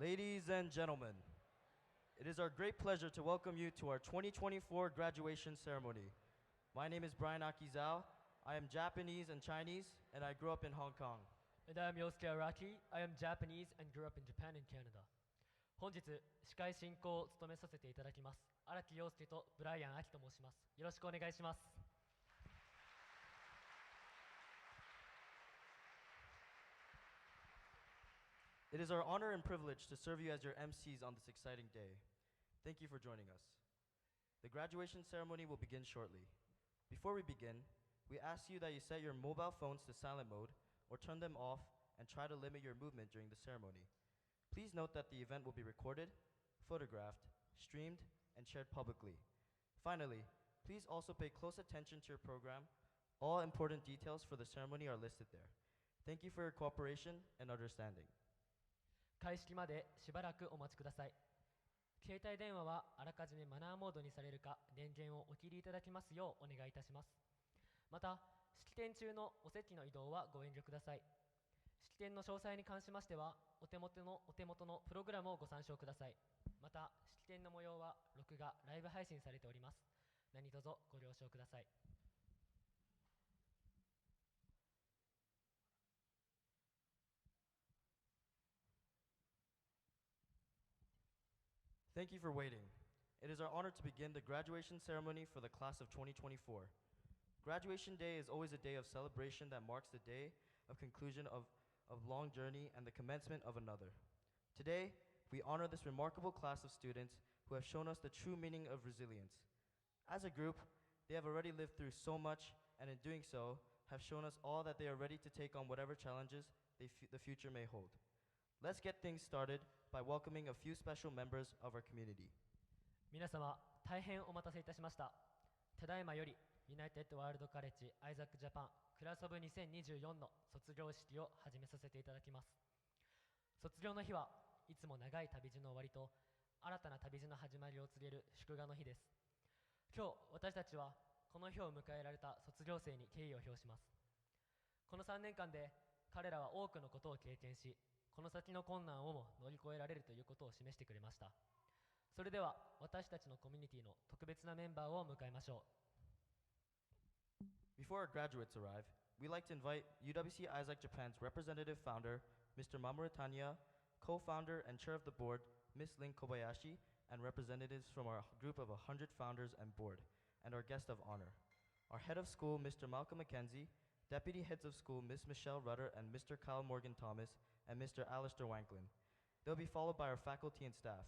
Ladies and gentlemen, it is our great pleasure to welcome you to our 2024 graduation ceremony. My name is Brian Akizao. I am Japanese and Chinese, and I grew up in Hong Kong. And I am Yosuke Araki. I am Japanese and grew up in Japan and Canada. 本日、司会進行を務めさせていただきます。荒木陽介とブライアン・アキと申します。よろしくお願いします。It is our honor and privilege to serve you as your MCs on this exciting day. Thank you for joining us. The graduation ceremony will begin shortly. Before we begin, we ask you that you set your mobile phones to silent mode or turn them off and try to limit your movement during the ceremony. Please note that the event will be recorded, photographed, streamed, and shared publicly. Finally, please also pay close attention to your program. All important details for the ceremony are listed there. Thank you for your cooperation and understanding. 開式までしばらくお待ちください。携帯電話はあらかじめマナーモードにされるか電源をお切りいただきますようお願いいたします。また、式典中のお席の移動はご遠慮ください。式典の詳細に関しましてはお手元のプログラムをご参照ください。また、式典の模様は録画・ライブ配信されております。何卒ご了承ください。Thank you for waiting. It is our honor to begin the graduation ceremony for the class of 2024. Graduation Day is always a day of celebration that marks the day of conclusion of a long journey and the commencement of another. Today, we honor this remarkable class of students who have shown us the true meaning of resilience. As a group, they have already lived through so much, and in doing so, have shown us all that they are ready to take on whatever challenges the future may hold. Let's get things started by welcoming a few special members of our community. 皆様、大変お待たせいたしました。ただいまより、ユナイテッドワールドカレッジアイザックジャパンクラスオブ2024の卒業式を始めさせていただきます。卒業の日はいつも長い旅路の終わりと新たな旅路の始まりを告げる祝賀の日です。今日、私たちはこの日を迎えられた卒業生に敬意を表します。この3年間で彼らは多くのことを経験し、この先の困難をも乗り越えられるということを示してくれました。それでは私たちのコミュニティの特別なメンバーを迎えましょう。Before our graduates arrive, we'd like to invite UWC ISAK Japan's representative founder, Mr. Mamoru Tanya, co-founder and chair of the board, Ms. Lin Kobayashi, and representatives from our group of 100 founders and board, and our guest of honor. Our head of school, Mr. Malcolm McKenzie, deputy heads of school, Ms. Michelle Rudder and Mr. Kyle Morgan Thomas, and Mr. Alistair Wanklin. They'll be followed by our faculty and staff.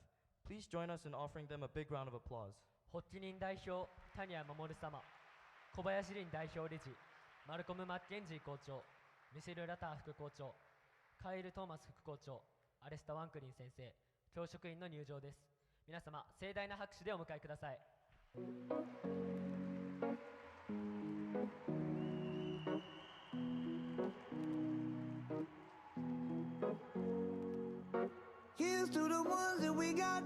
Please join us in offering them a big round of applause. 発起人代表、谷谷守様、小林凛代表理事、マルコム・マッケンジー校長、ミシェル・ラター副校長、カイル・トーマス副校長、アレスタ・ワンクリン先生、教職員の入場です。皆様、盛大な拍手でお迎えください。Here's to the ones that we got.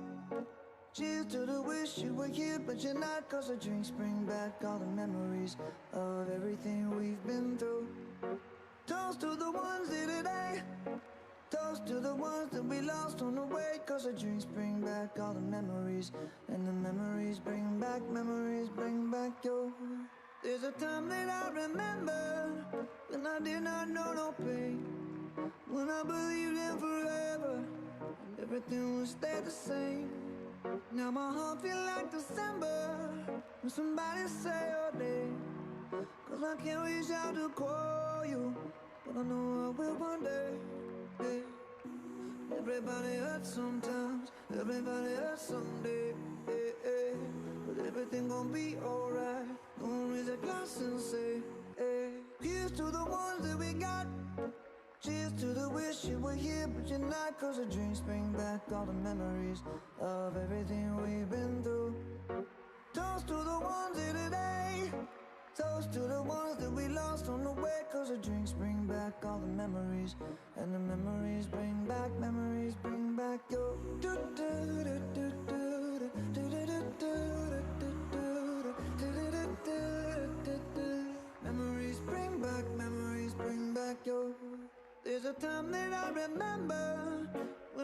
Cheers to the wish you were here, but you're not. Cause the drinks bring back all the memories of everything we've been through. Toast to the ones here today. Toast to the ones that we lost on the way. Cause the drinks bring back all the memories. And the memories bring back your. There's a time that I remember when I did not know no pain, when I believed in forever and everything would stay the same. Now my heart feel like December when somebody say your name. Cause I can't reach out to call you, but I know I will one day. Yeah. Everybody hurts sometimes, everybody hurts someday. Yeah, yeah. But everything gon' be alright. Gonna raise a glass and say, hey. Here's to the ones that we got. Cheers to the wish you were here, but you're not. Cause the drinks bring back all the memories of everything we've been through. Toast to the ones here today. Toast to the ones that we lost on the way. Cause the drinks bring back all the memories. And the memories bring back your. Memories bring back your. There's a time that I remember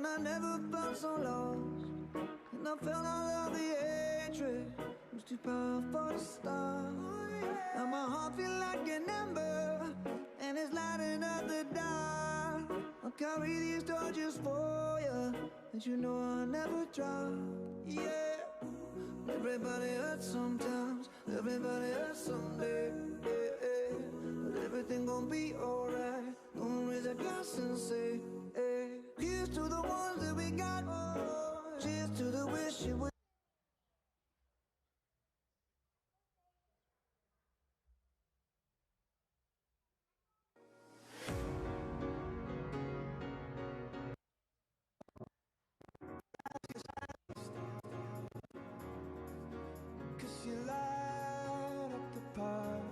when I never felt so lost, and I felt all of the hatred was too powerful to stop. Now my heart feel like an ember, and it's lighting up the dark. I'll carry these torches for you, and you know I'll never drop. Yeah, everybody hurts sometimes, everybody hurts someday. Yeah, yeah. But everything gon' be alright. Gonna raise a glass and say, hey, here's to the ones that we got. Cheers to the wish you would. Cause you light up the park.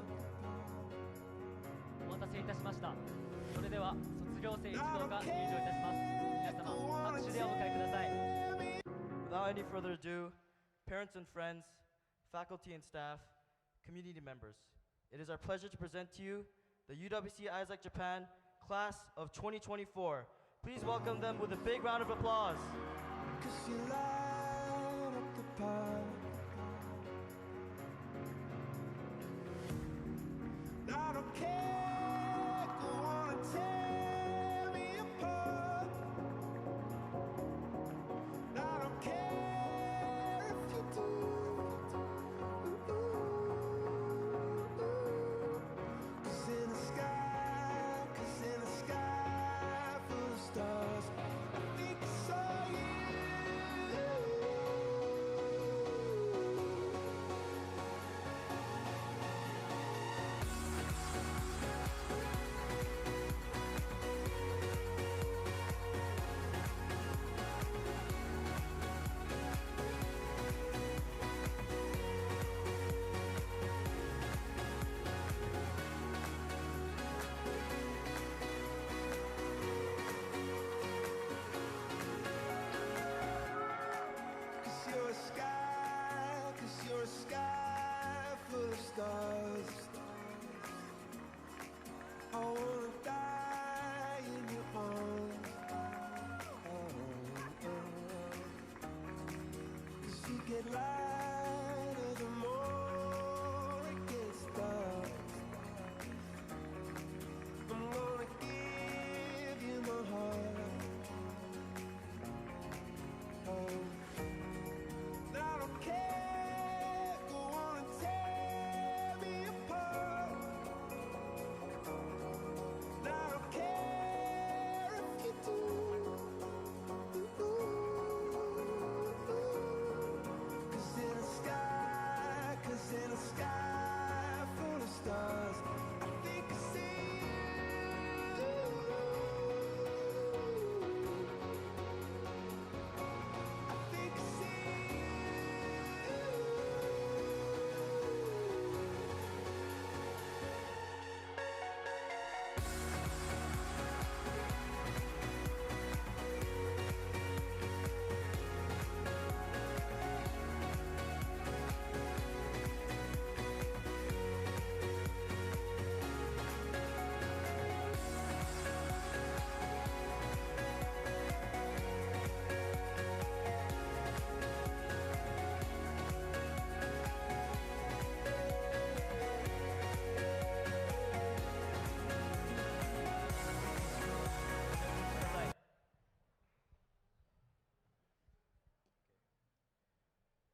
お待たせいたしました。それでは卒業生一同が入場いたします。皆様拍手でお迎えください。 Without any further ado, parents and friends, faculty and staff, community members, it is our pleasure to present to you the UWC ISAK Japan class of 2024. Please welcome them with a big round of applause. Cause you light up the park. I don't care, go on and tear me apart. I don't care if you do. Cause in the sky full of stars, I think I saw you. Cause you're a sky full of stars. I wanna die in your arms. Cause you get lighter the more it gets dark. I'm gonna give you my heart. I don't care, go on and tear me apart. I don't care if you do. Cause in a sky full of stars, I think I see you. I think I see you.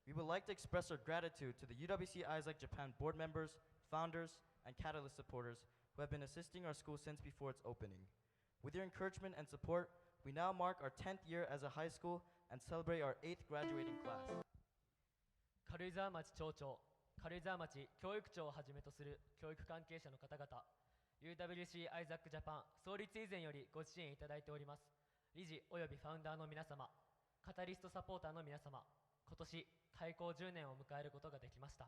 We would like to express our gratitude to the UWC ISAK Japan board members, founders, and Catalyst supporters who have been assisting our school since before its opening. With your encouragement and support, we now mark our 10th year as a high school and celebrate our 8th graduating class. 軽井沢町町長、軽井沢町教育長をはじめとする教育関係者の方々、UWC ISAK Japan 創立以前よりご支援いただいております。理事およびファウンダーの皆様、カタリストサポーターの皆様、今年開校10年を迎えることができました。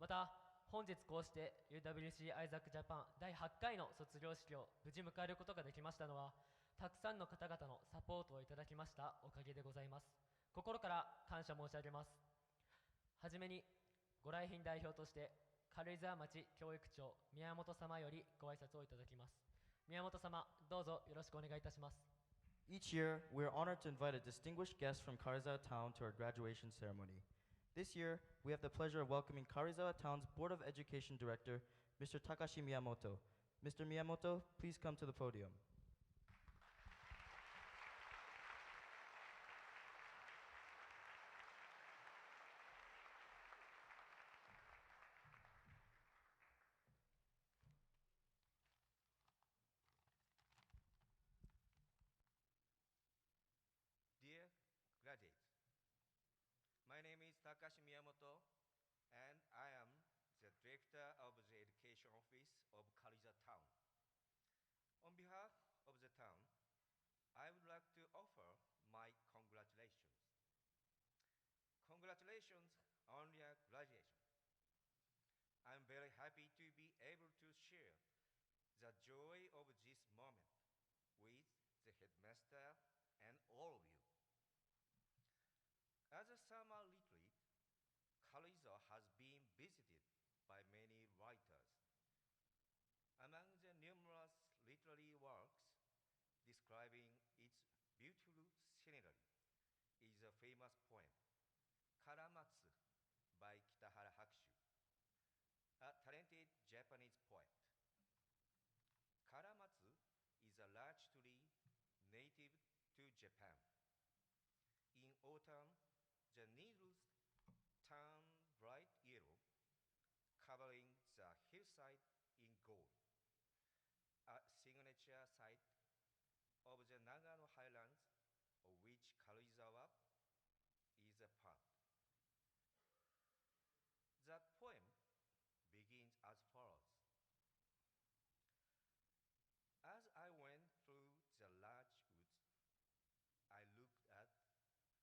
また本日こうして UWC ISAK Japan 第8回の卒業式を無事迎えることができましたのは、たくさんの方々のサポートをいただきましたおかげでございます。心から感謝申し上げます。はじめにご来賓代表として軽井沢町教育長宮本様よりご挨拶をいただきます。宮本様、どうぞよろしくお願いいたします。Each year, we are honored to invite a distinguished guest from Karizawa Town to our graduation ceremony. This year, we have the pleasure of welcoming Karizawa Town's Board of Education Director, Mr. Takashi Miyamoto. Mr. Miyamoto, please come to the podium. Dear graduates, my name is Takashi Miyamoto, and I am the Director of the Education Office of Karizawa Town. On behalf of the town, I would like to offer my congratulations. Congratulations on your graduation. I'm very happy to be able to share the joy of this moment with the headmaster and all of you. As a summer retreat, Karizawa has been visited by many writers. Among the numerous literary works describing its beautiful scenery is a famous poem, Karamatsu by Kitahara Hakushu, a talented Japanese poet. Karamatsu is a large tree native to Japan. In autumn, the needles turn bright yellow, covering the hillside in gold. A signature site of the Nagano Highlands, of which Karizawa is a part. The poem begins as follows. As I went through the large woods, I looked at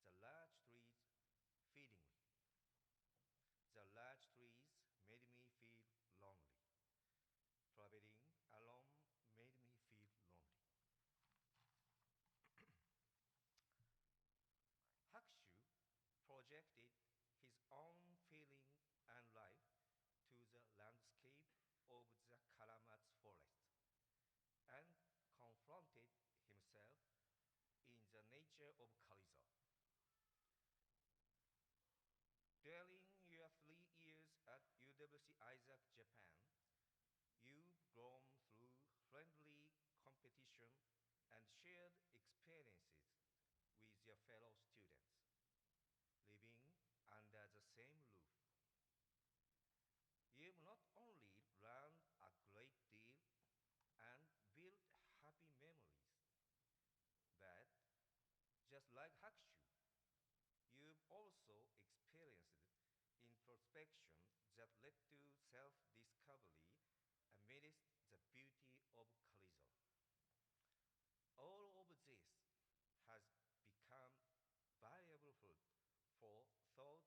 the large trees feeding me. The large trees made me feel lonely. Traveling alone made me feel lonely. Hakushu projected his own feeling and life to the landscape of the Karamatsu forest and confronted himself in the nature of Karizawa. During your 3 years at UWC ISAK Japan, you've grown through friendly competition and shared experiences with your fellow students, living under the same roof. You've not only learned a great deal and built happy memories, but just like Hakushu, you've also experienced introspection that led to self-discovery amidst the beauty of Karizawa. All of this has become valuable food for thought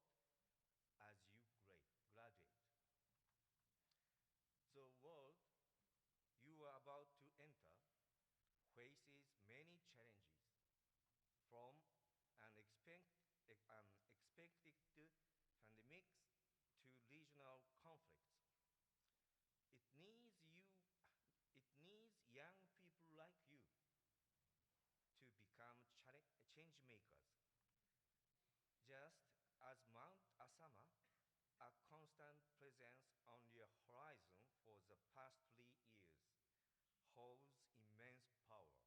as you graduate. The world you are about to enter faces many challenges, from unexpected pandemics to regional conflicts. It needs young people like you to become change makers. Just as Mount Asama, a constant presence on your horizon for the past 3 years, holds immense power.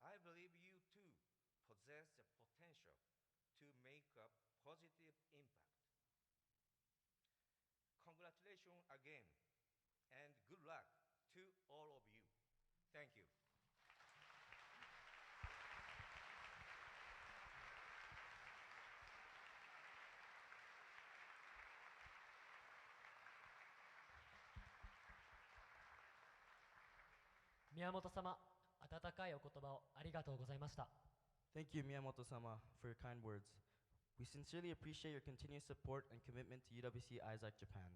I believe you too possess the potential to make a positive impact. Congratulations again, and good luck to all of you. Thank you. Miyamoto 様、温かいお言葉をありがとうございました。Thank you, Miyamoto-sama, for your kind words. We sincerely appreciate your continued support and commitment to UWC ISAK Japan.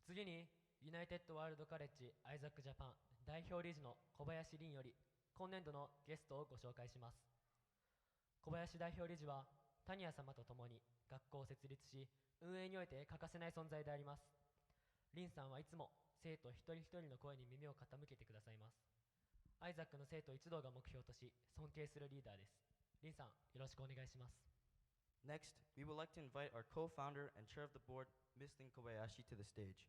次に、ユナイテッドワールドカレッジアイザックジャパン代表理事の小林凛より、今年度のゲストをご紹介します。小林代表理事は、谷谷様と共に学校を設立し、運営において欠かせない存在であります。凛さんはいつも生徒一人一人の声に耳を傾けてくださいます。アイザックの生徒一同が目標とし尊敬するリーダーです。リンさん、よろしくお願いします。 Next, we would like to invite our co-founder and chair of the board, Ms. Lin Kobayashi, to the stage.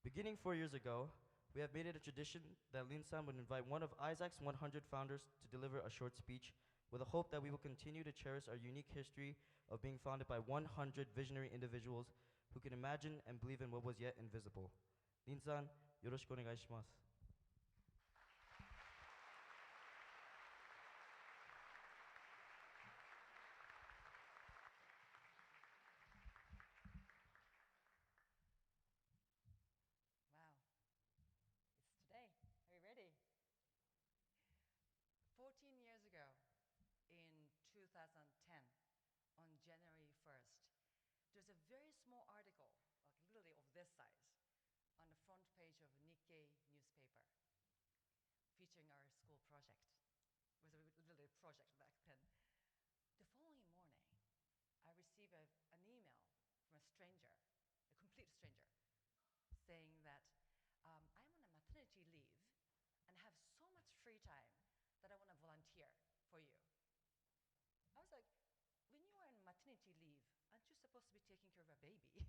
Beginning 4 years ago, we have made it a tradition that Lin-san would invite one of ISAK's 100 founders to deliver a short speech with a hope that we will continue to cherish our unique history of being founded by 100 visionary individuals who can imagine and believe in what was yet invisible. Lin-san, yoroshiku onegai shimasu. Wow, it's today. Are you ready? 14 years ago, in 2010, on January 1st, there's a very small article, like literally of this size, on the front page of a Nikkei newspaper, featuring our school project. It was literally a project back then. The following morning, I received an email from a stranger, a complete stranger, saying that I'm on a maternity leave and have so much free time that I want to volunteer for you. I was like, when you are on maternity leave, aren't you supposed to be taking care of a baby?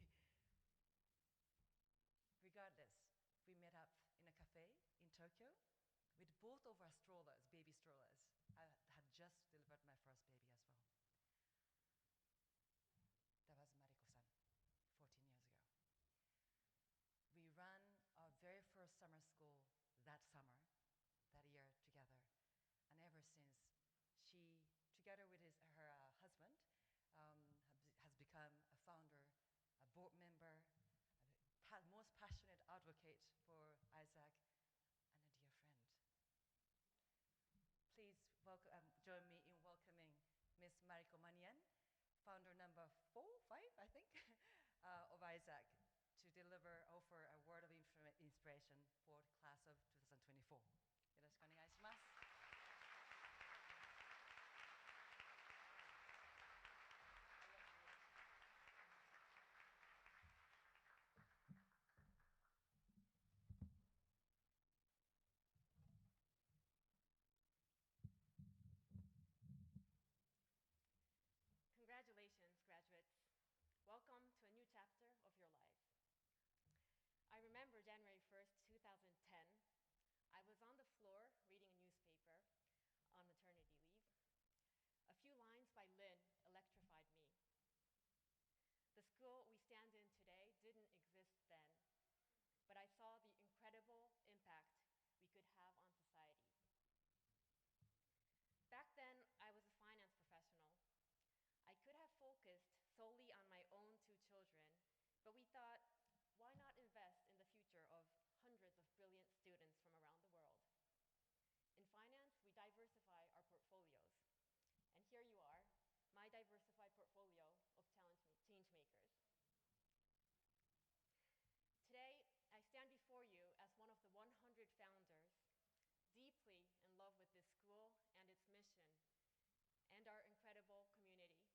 Regardless, we met up in a cafe in Tokyo with both of our strollers, baby strollers. I had just delivered my first baby as well. That was Mariko-san, 14 years ago. We ran our very first summer school that summer, that year together. And ever since, she, together with her husband, has become a founder, a board member, a most passionate advocate for ISAK, and a dear friend. Please join me in welcoming Ms. Mariko Manian, founder number 4, 5, I think, of ISAK, to offer a word of inspiration for the class of 2024. よろしくお願いします。Congratulations, graduates. Welcome to a new chapter of your lives. I remember January 1st, 2010. I was on the floor reading a newspaper on maternity leave. A few lines by Lin electrified me. The school we stand in today didn't exist then, but I saw the incredible impact we could have on society. Back then, I was a finance professional. I could have focused solely on my own 2 children, but we thought, why not invest in the future of hundreds of brilliant students from around the world? In finance, we diversify our portfolios. And here you are, my diversified portfolio of talent change makers. Today, I stand before you as one of the 100 founders, deeply in love with this school and its mission, and our incredible community.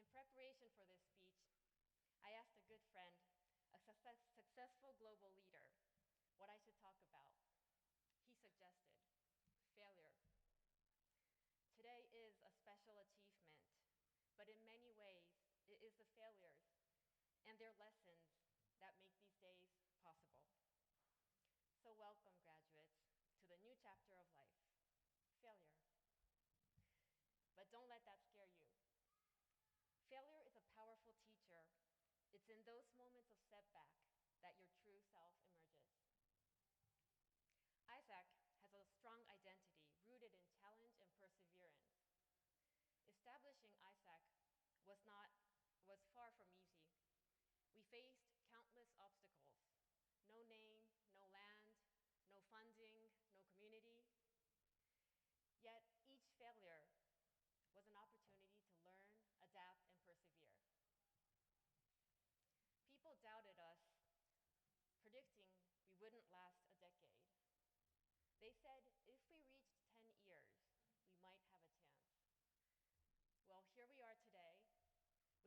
In preparation for this speech, I asked a good friend, a successful global leader, what I should talk about. He suggested failure. Today is a special achievement, but in many ways, it is the failures and their lessons that make these days possible. So welcome, graduates, to the new chapter of life, failure. But don't let that scare you. Failure is a powerful teacher. It's in those moments of setback that your true self emerges. ISAK has a strong identity rooted in challenge and perseverance. Establishing ISAK was far from easy. We faced countless obstacles. No name, no land, no funding, no community. Yet each failure was an opportunity to learn, adapt, and persevere. People doubted us, predicting we wouldn't last a decade. They said if we reached 10 years, we might have a chance. Well, here we are today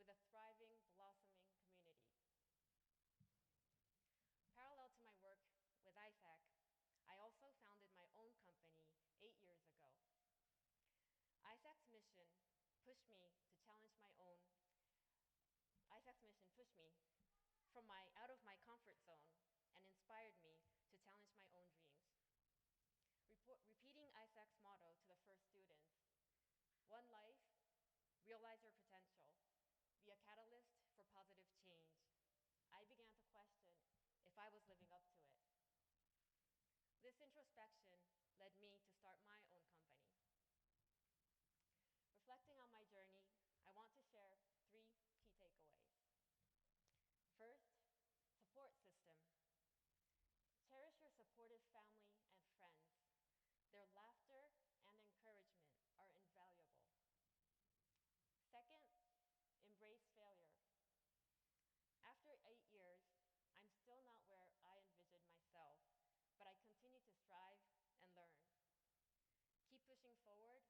with a thriving, blossoming community. Parallel to my work with ISAK, I 8 years ago. ISAK's mission pushed me to challenge my own. ISAK's mission pushed me out of my comfort zone and inspired me to challenge my own dreams. Repeating ISAK's motto to the first students, one life, realize your potential, be a catalyst for positive change, I began to question if I was living up to it. This introspection led me to start my own company. Reflecting on my journey, I want to share 3 key takeaways. First, support system. Cherish your supportive family and friends. Their laughter and encouragement are invaluable. Second, embrace failure. After 8 years, I'm still not where I envisioned myself, but I continue to strive and learn. Keep pushing forward,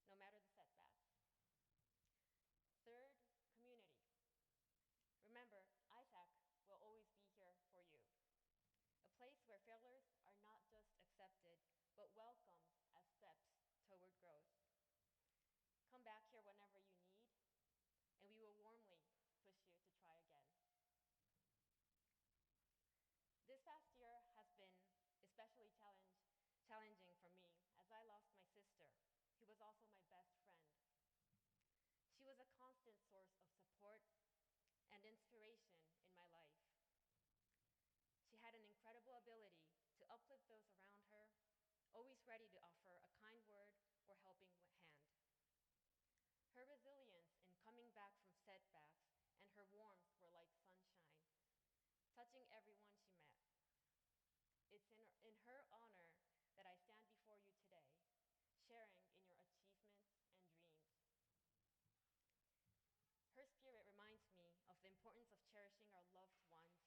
no matter the setbacks. Third, community. Remember, ISAK will always be here for you. A place where failures are not just accepted, but welcomed as steps toward growth. Come back here whenever you need, and we will warmly push you to try again. This past year has been especially challenging for me as I lost my sister, who was also my best friend. She was a constant source of support and inspiration in my life. She had an incredible ability to uplift those around her, always ready to offer a kind word or helping hand. Her resilience in coming back from setbacks and her warmth were like sunshine, touching everyone she met. It's in her honor that I stand before you today, sharing in your achievements and dreams. Her spirit reminds me of the importance of cherishing our loved ones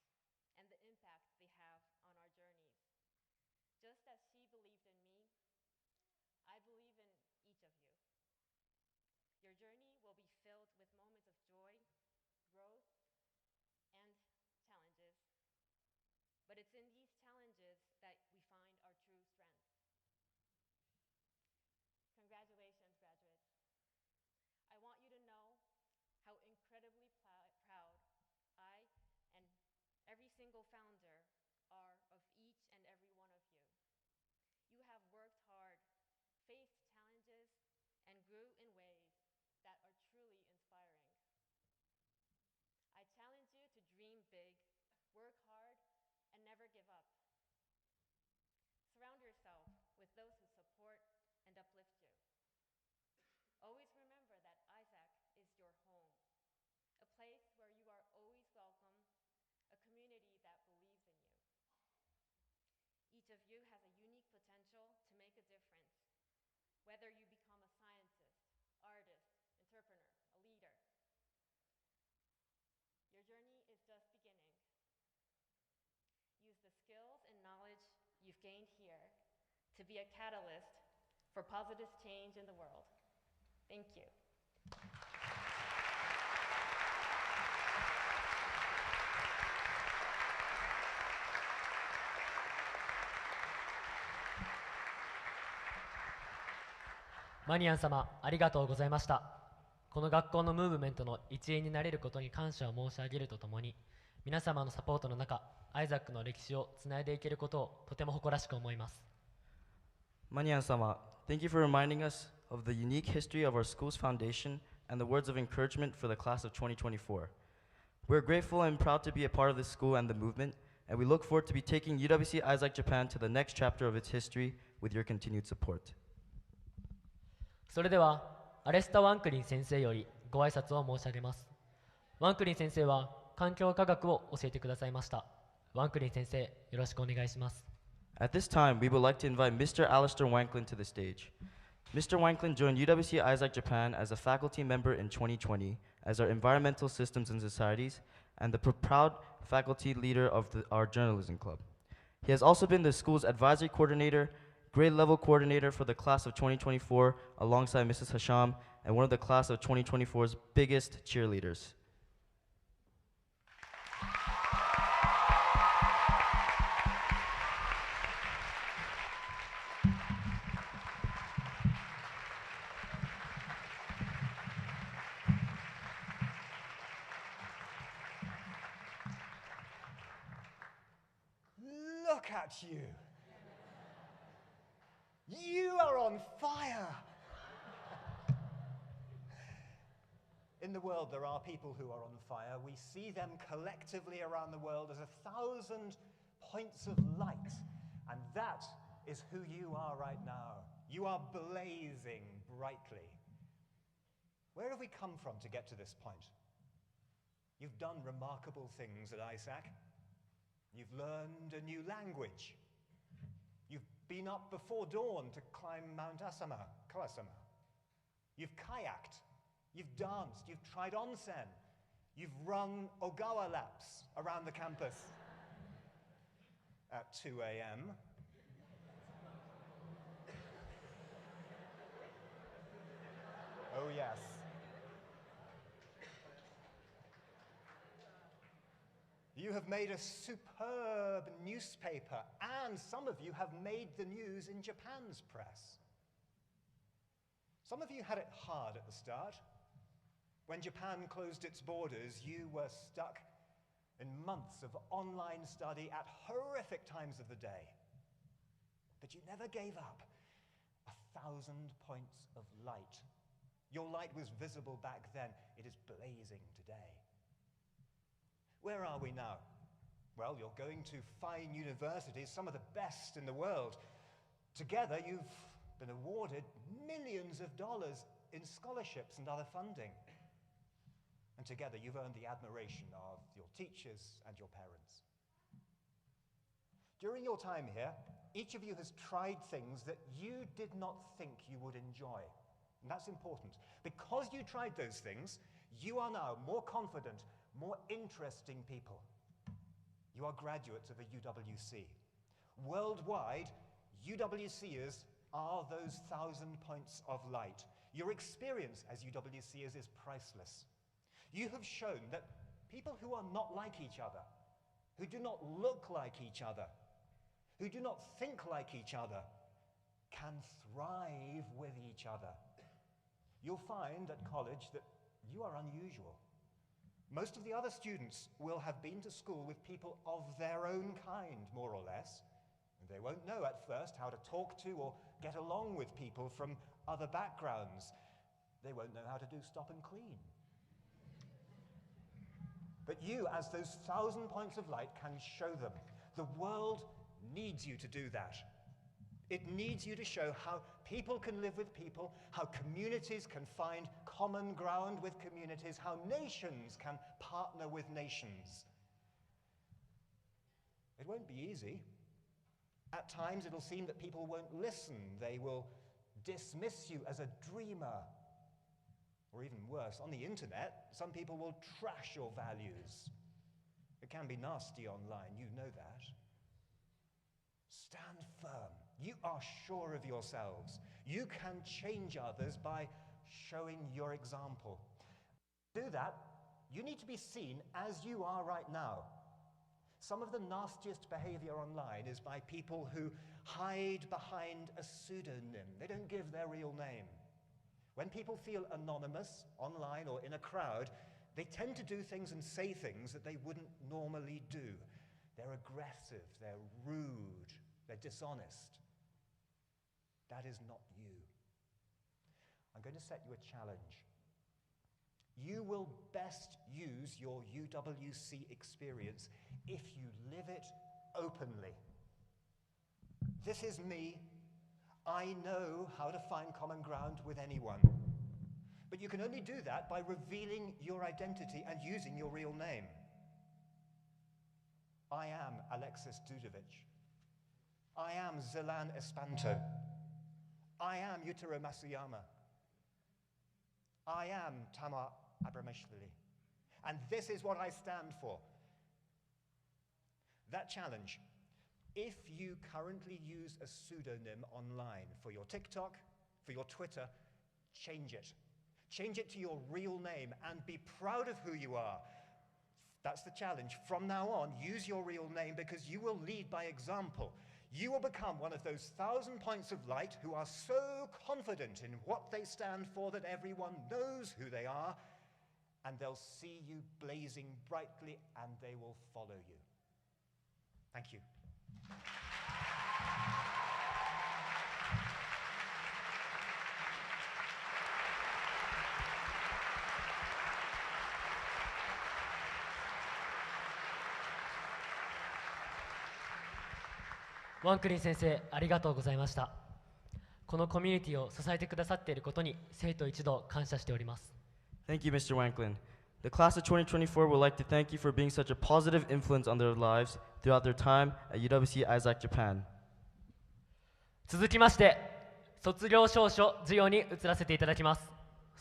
and the impact they have on our journeys. Just as she believed in me, I believe in each of you. Your journey will be filled with moments of joy, growth, and challenges. But it's in these challenges that we find our true strength. Congratulations, graduates. I want you to know how incredibly proud I and every single founder are of each and every one of you. You have worked hard, faced challenges, and grew in ways that are truly inspiring. I challenge you to dream big, work hard, and never give up. Surround yourself with those who support and uplift you. Always remember that ISAK is your home, a place where you are always welcome, a community that believes in you. Each of you has a unique potential to make a difference, whether you become a scientist, artist, entrepreneur, a leader. Your journey is just beginning. Use the skills and knowledge you've gained here to be a catalyst for positive change in the world. Thank you.マニアン様、ありがとうございました。この学校のムーブメントの一員になれることに感謝を申し上げるとともに、皆様のサポートの中、アイザックの歴史をつないでいけることをとても誇らしく思います。Manian-sama, thank you for reminding us of the unique history of our school's foundation and the words of encouragement for the class of 2024. We're grateful and proud to be a part of this school and the movement, and we look forward to be taking UWC ISAK Japan to the next chapter of its history with your continued support. それでは、アレスタ・ワンクリン先生よりご挨拶を申し上げます。ワンクリン先生は環境科学を教えてくださいました。ワンクリン先生、よろしくお願いします。At this time, we would like to invite Mr. Alistair Wanklin to the stage. Mr. Wanklin joined UWC ISAK Japan as a faculty member in 2020 as our Environmental Systems and Societies and the proud faculty leader of our journalism club. He has also been the school's advisory coordinator, grade level coordinator for the class of 2024 alongside Mrs. Hasham and one of the class of 2024's biggest cheerleaders. Look at you. You are on fire. In the world, there are people who are on fire. We see them collectively around the world as 1,000 points of light. And that is who you are right now. You are blazing brightly. Where have we come from to get to this point? You've done remarkable things at ISAK. You've learned a new language. You've been up before dawn to climb Mount Kawasama. You've kayaked. You've danced. You've tried onsen. You've run Ogawa laps around the campus at 2 a.m. Oh, yes. You have made a superb newspaper, and some of you have made the news in Japan's press. Some of you had it hard at the start. When Japan closed its borders, you were stuck in months of online study at horrific times of the day. But you never gave up. 1,000 points of light. Your light was visible back then. It is blazing today. Where are we now? Well, you're going to fine universities, some of the best in the world. Together, you've been awarded millions of dollars in scholarships and other funding. And together, you've earned the admiration of your teachers and your parents. During your time here, each of you has tried things that you did not think you would enjoy. And that's important. Because you tried those things, you are now more confident, more interesting people. You are graduates of a UWC. Worldwide, UWCers are those 1,000 points of light. Your experience as UWCers is priceless. You have shown that people who are not like each other, who do not look like each other, who do not think like each other, can thrive with each other. You'll find at college that you are unusual. Most of the other students will have been to school with people of their own kind, more or less. And they won't know at first how to talk to or get along with people from other backgrounds. They won't know how to do stop and clean. But you, as those 1,000 points of light, can show them. The world needs you to do that. It needs you to show how people can live with people, how communities can find common ground with communities, how nations can partner with nations. It won't be easy. At times it'll seem that people won't listen. They will dismiss you as a dreamer. Or even worse, on the internet, some people will trash your values. It can be nasty online, you know that. Stand firm. You are sure of yourselves. You can change others by showing your example. To do that, you need to be seen as you are right now. Some of the nastiest behavior online is by people who hide behind a pseudonym. They don't give their real name. When people feel anonymous online or in a crowd, they tend to do things and say things that they wouldn't normally do. They're aggressive, they're rude, they're dishonest. That is not you. I'm going to set you a challenge. You will best use your UWC experience if you live it openly. This is me. I know how to find common ground with anyone. But you can only do that by revealing your identity and using your real name. I am Alexis Dudovic. I am Zelan Espanto. I am Yutaro Masuyama. I am Tama Abramashvili. And this is what I stand for. That challenge. If you currently use a pseudonym online for your TikTok, for your Twitter, change it. Change it to your real name and be proud of who you are. That's the challenge. From now on, use your real name because you will lead by example. You will become one of those 1,000 points of light who are so confident in what they stand for that everyone knows who they are, and they'll see you blazing brightly and they will follow you. Thank you. ワンクリン先生、ありがとうございました。このコミュニティを支えてくださっていることに生徒一同感謝しております。Thank you, Mr. Wanklin. The class of 2024 would like to thank you for being such a positive influence on their lives throughout their time at UWC ISAK Japan. 続きまして、卒業証書授与に移らせていただきます。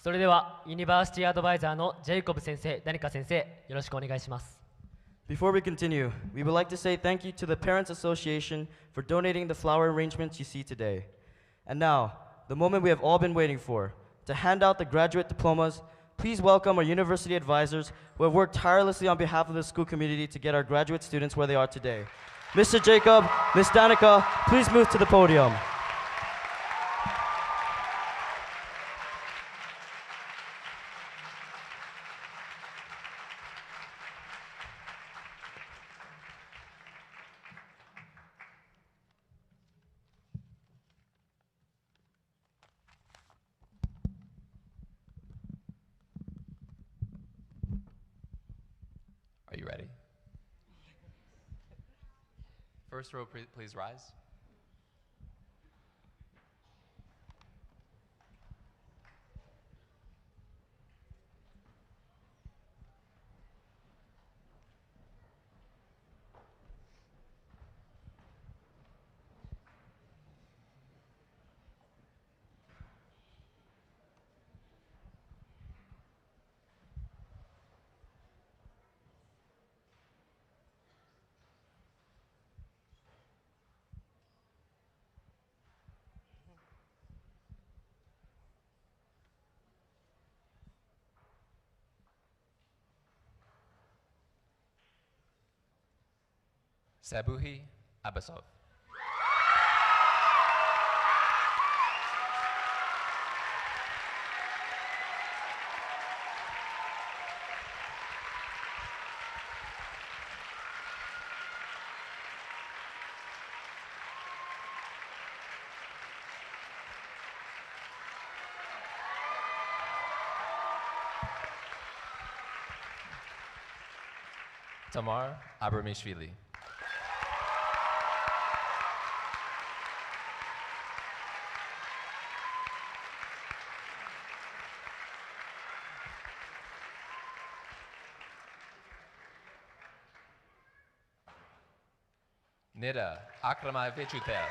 それでは、ユニバーシティアドバイザーのジェイコブ先生、ダニカ先生、よろしくお願いします。Before we continue, we would like to say thank you to the Parents Association for donating the flower arrangements you see today. And now, the moment we have all been waiting for, to hand out the graduate diplomas. Please welcome our university advisors who have worked tirelessly on behalf of the school community to get our graduate students where they are today. Mr. Jacob, Ms. Danica, please move to the podium. Are you ready? First row, please rise. Sabuhi Abbasov. Tamar Abramishvili. Nida Akramavichutel.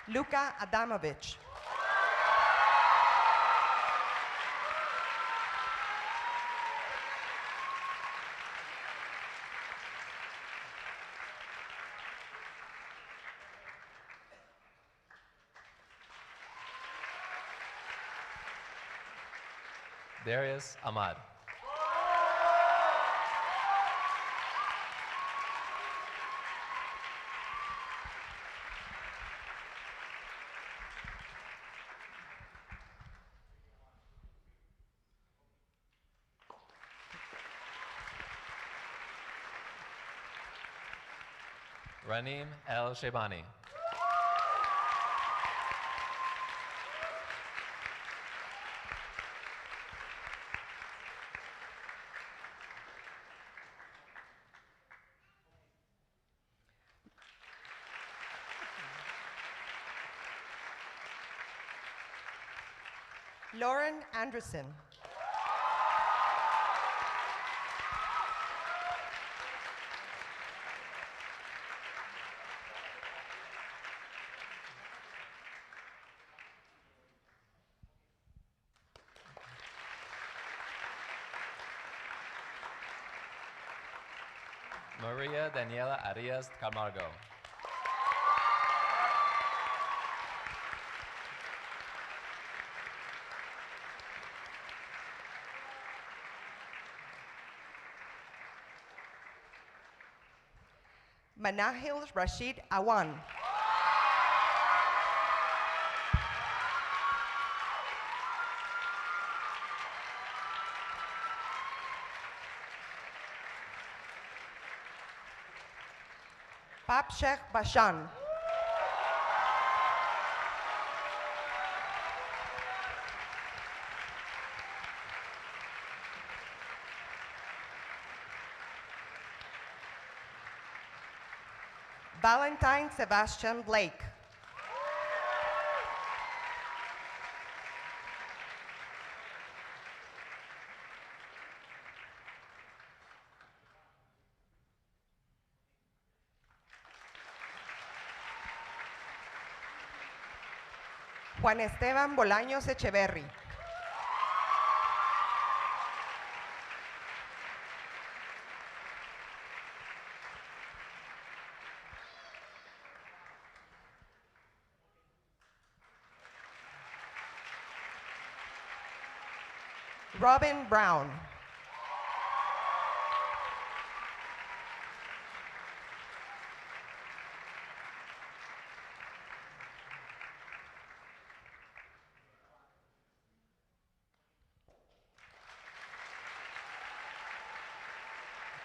Luka Adamovich. Darius Ahmad. Ranim El Shebani. Lauren Anderson. Maria Daniela Arias Camargo. Manahil Rashid Awan. Pap Sheikh Bashan. Valentine Sebastian Blake. Juan Esteban Bolaños Echeverry. Robin Brown.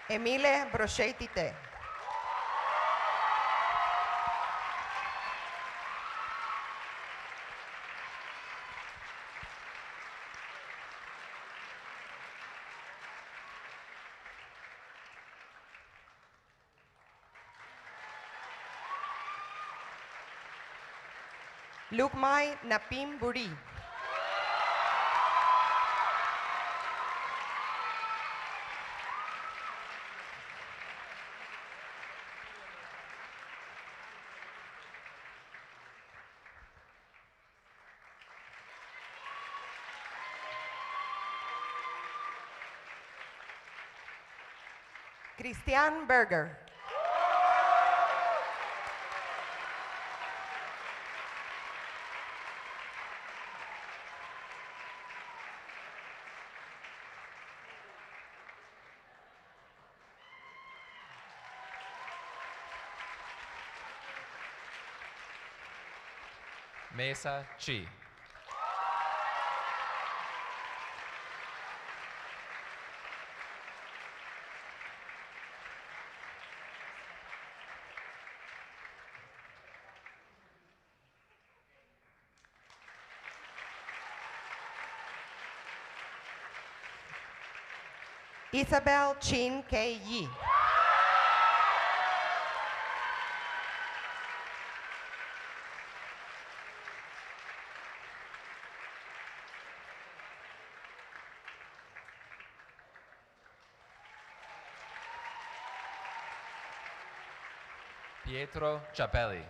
Emile Brocheitite. Lukmai Napim Buri. Christian Berger. Mesa Chi. Isabel Chin K. Yi. Pietro Ciapelli.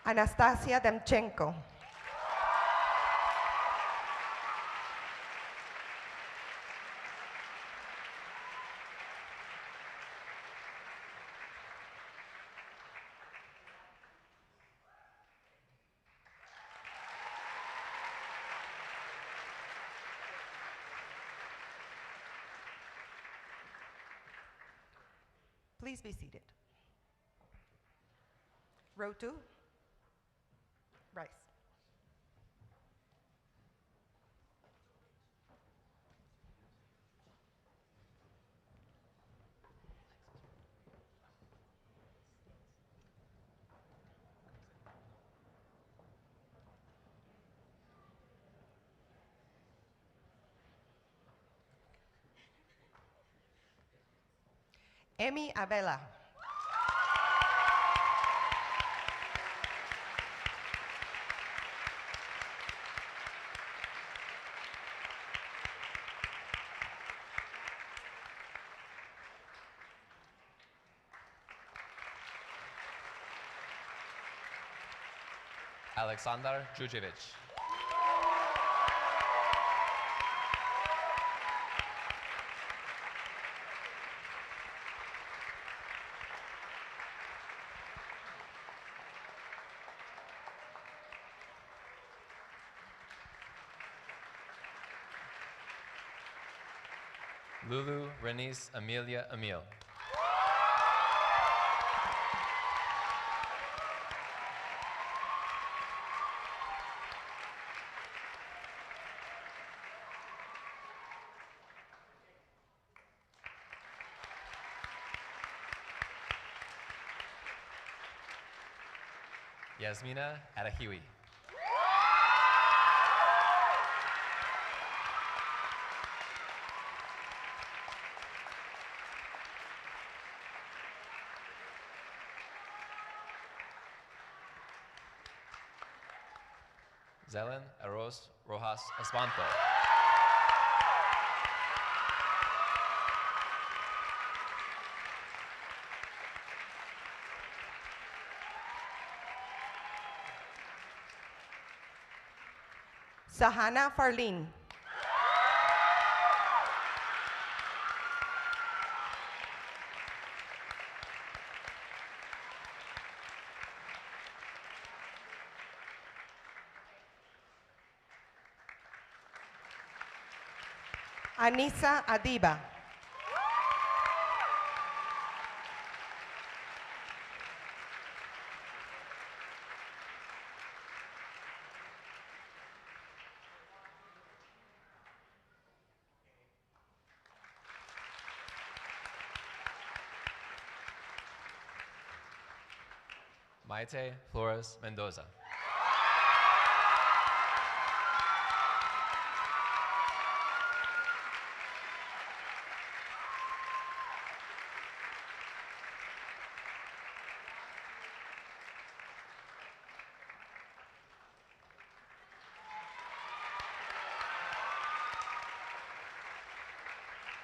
Anastasia Demchenko. Please be seated. Row 2. Rice. Emi Abela. Alexander Djudjevic. Lulu Renice Amelia Emil. Yasmina Arahiwi. Zelen Aros Rojas Espanto. Sahana Farlin. Anissa Adiba. Maite Flores Mendoza.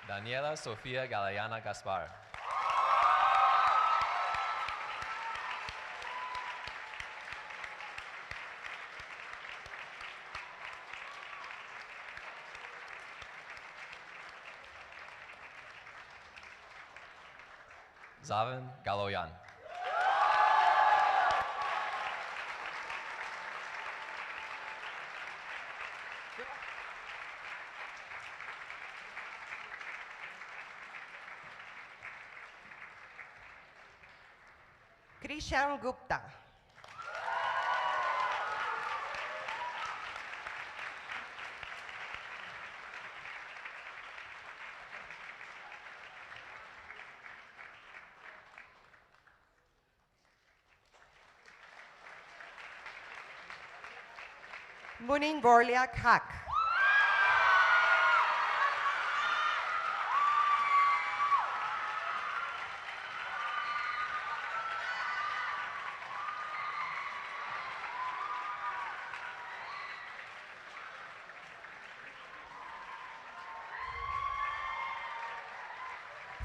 Daniela Sofia Galeana Gaspar. Zavan Galoyan. Krishan Gupta. Munin Vorliak Hak.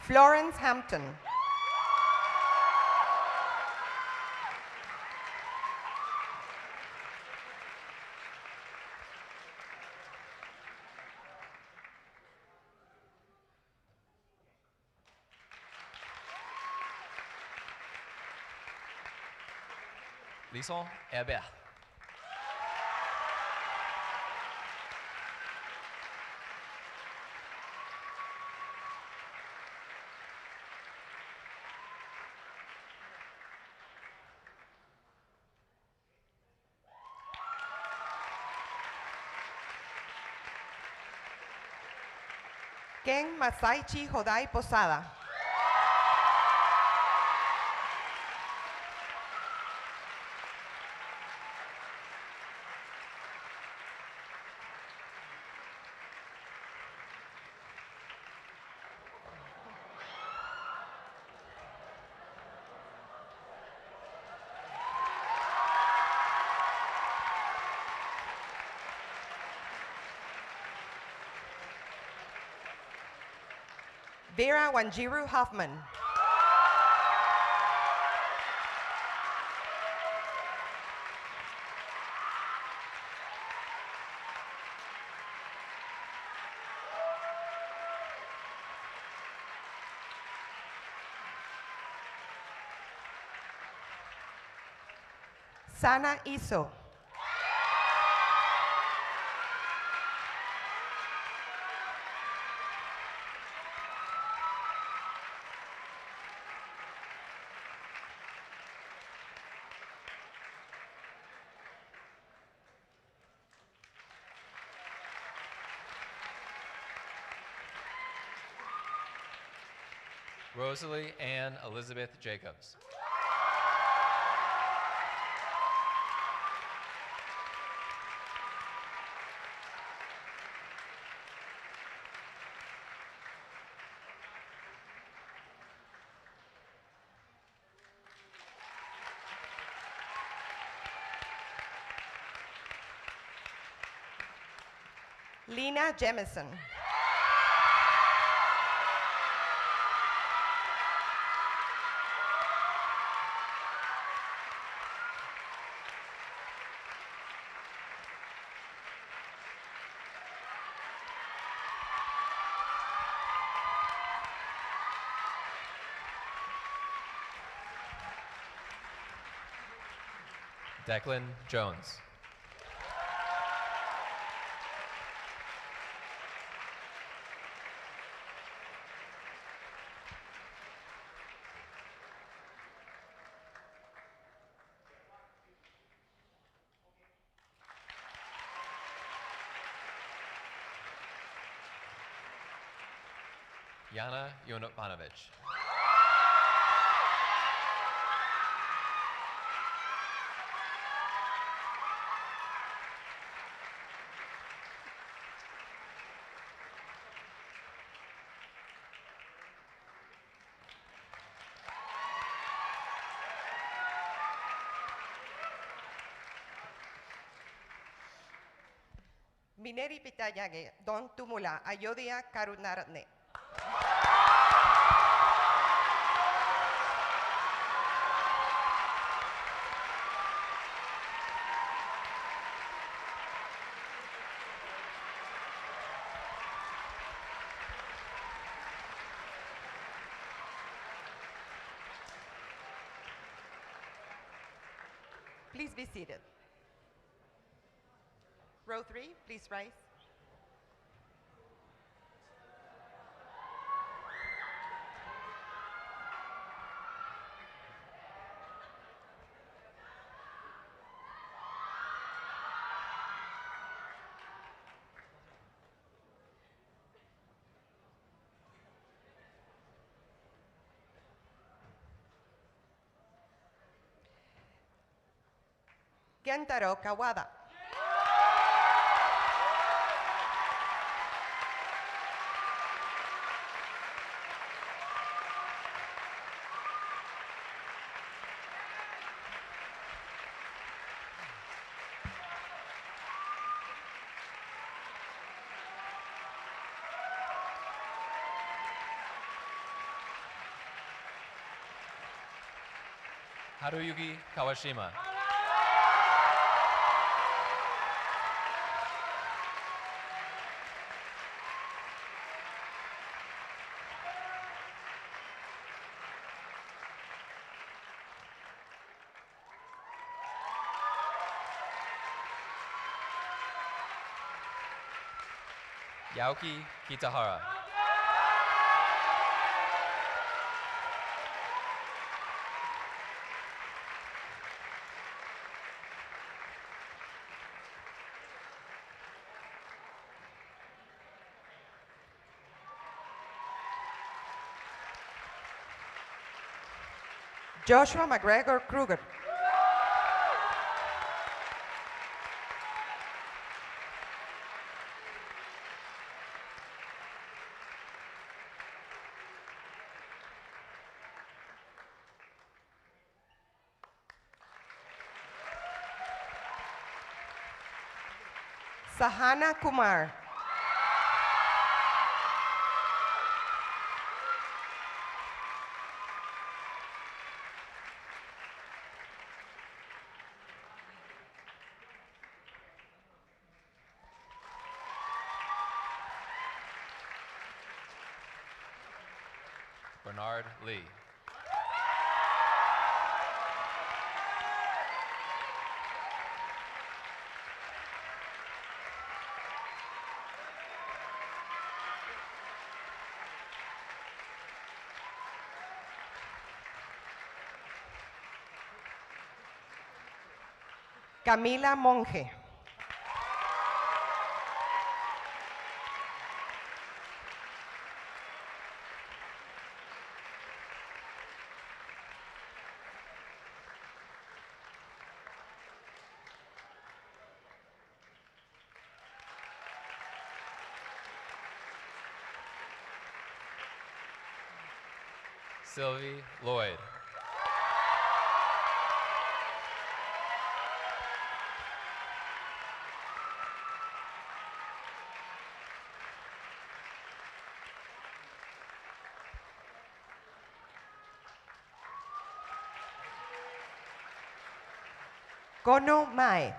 Florence Hampton. Lison Herbert. Ken Masaichi Hodai Posada. Vera Wanjiru Hoffman. Sana Iso. Rosalie Ann Elizabeth Jacobs. Lena Jemison. Declan Jones. Yana Yonopanovic. Mineri Pitayage, Don Tumula, Ayodia Karunarne. Please be seated. Row 3, please rise. Gentaro Kawada. Haruyuki Kawashima. Yaoki Kitahara. Joshua McGregor Kruger. Sahana Kumar. Bernard Lee. Camila Monge. Sylvie Lloyd. Kono Mae.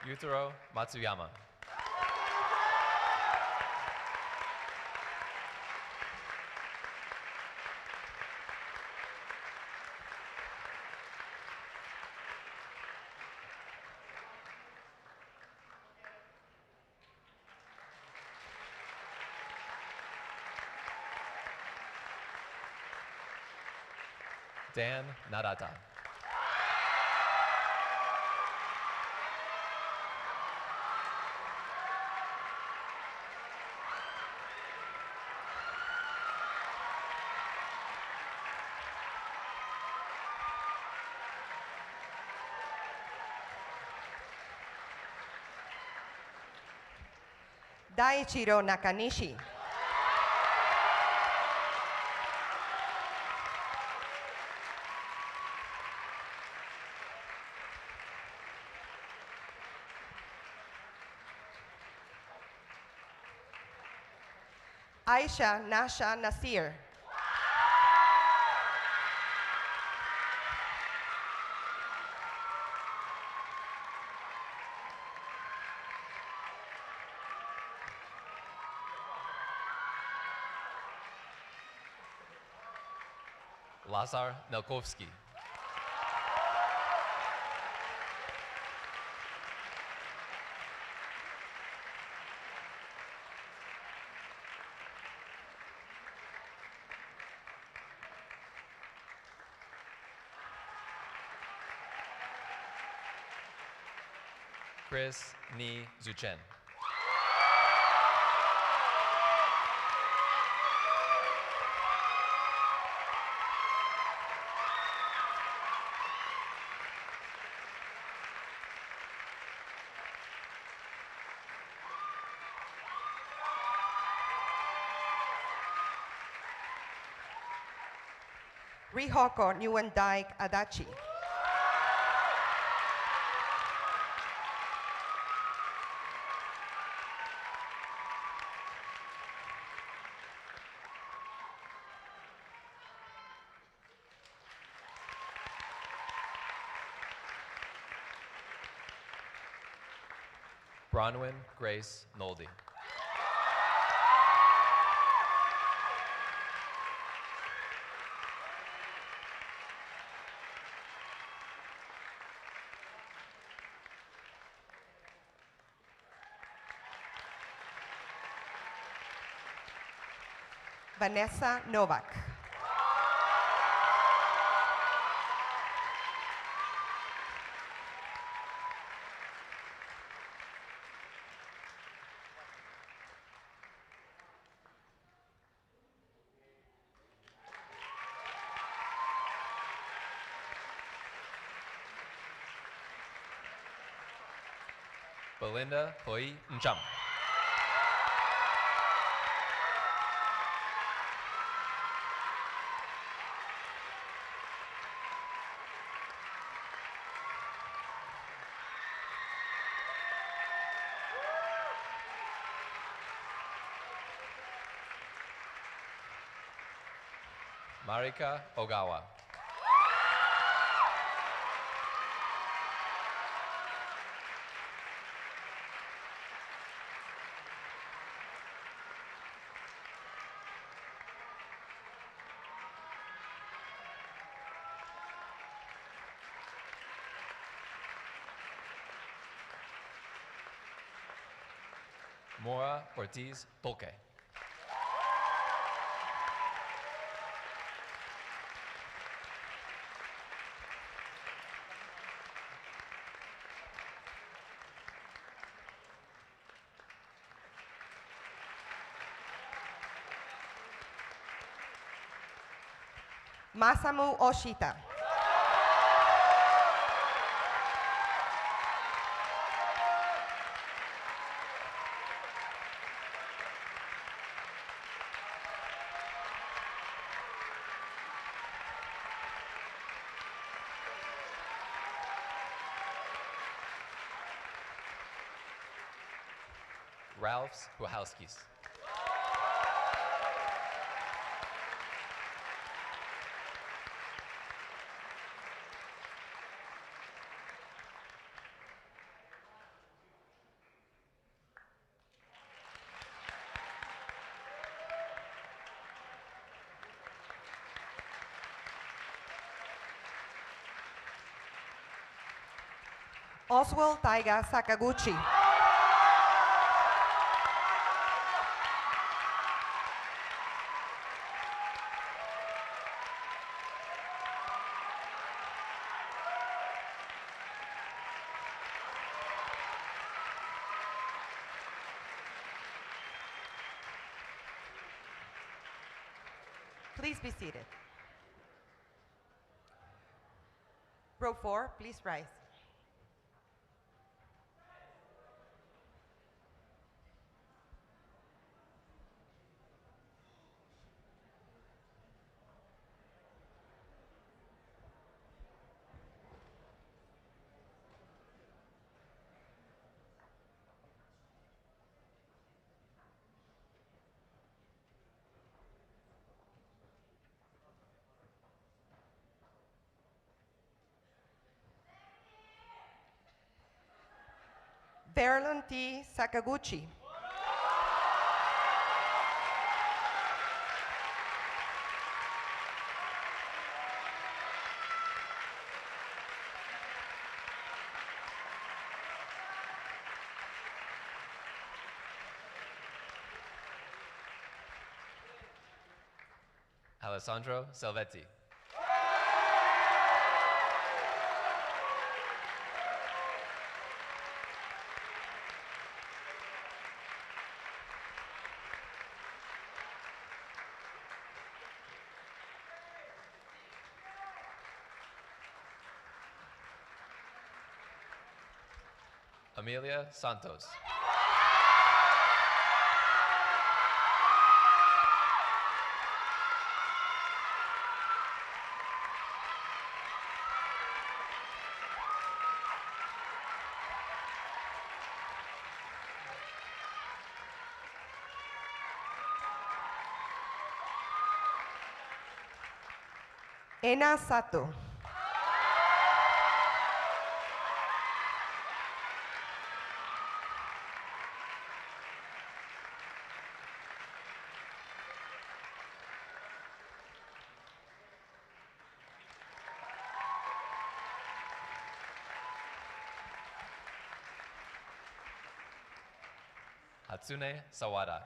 Yutaro Matsuyama. Dan Narata. Daichiro Nakanishi. Aisha Nasha Nasir. Lazar Melkovsky. Chris Ni Zuchen. Rihoko Nguyen-Dijk Adachi. Bronwyn Grace Noldy. Vanessa Novak. Belinda Hoi Ncham. Marika Ogawa. Mora Ortiz Tolke. Masamu Oshita. Ralphs Puhalskis. Oswald Taiga Sakaguchi. Please be seated. Row 4, please rise. Verlon T. Sakaguchi. Alessandro Salvetti. Amelia Santos. Ena Sato. Hatsune Sawada.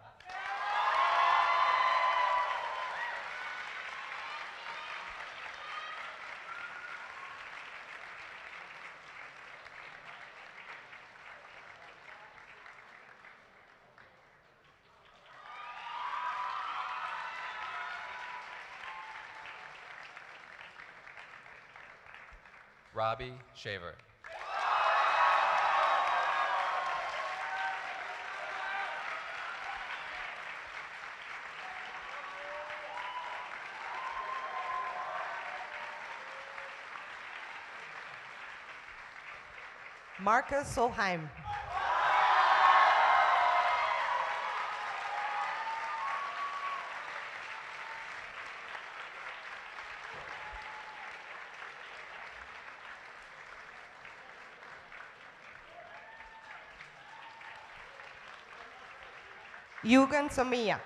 Robbie Shaver. Marcus Solheim. Yugen Somiya.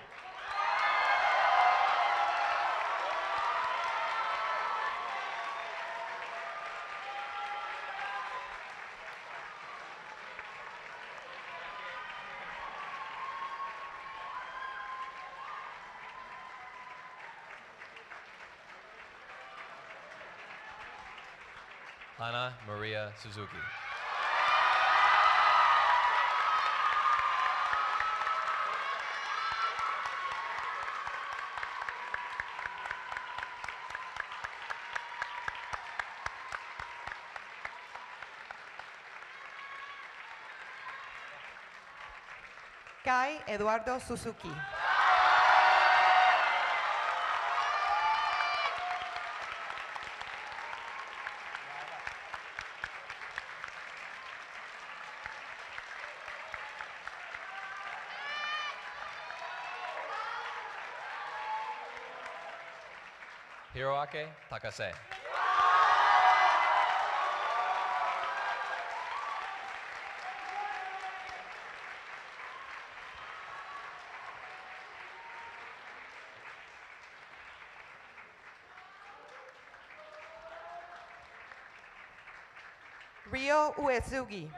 Hana Maria Suzuki. Kai Eduardo Suzuki. Hiroake Takase. Ryo Uesugi.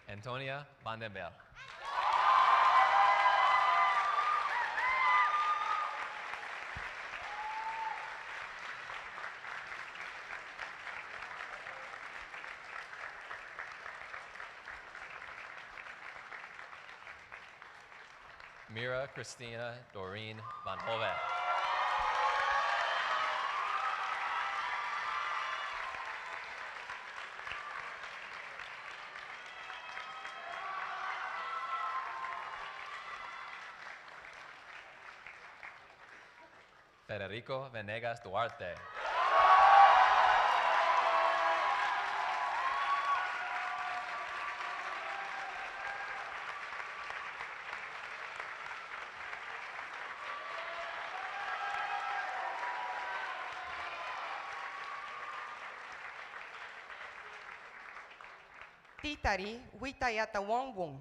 Antonia Vandenberg. Mira Christina Doreen Van Hove. Federico Venegas Duarte. Titari Witayata Wongwong.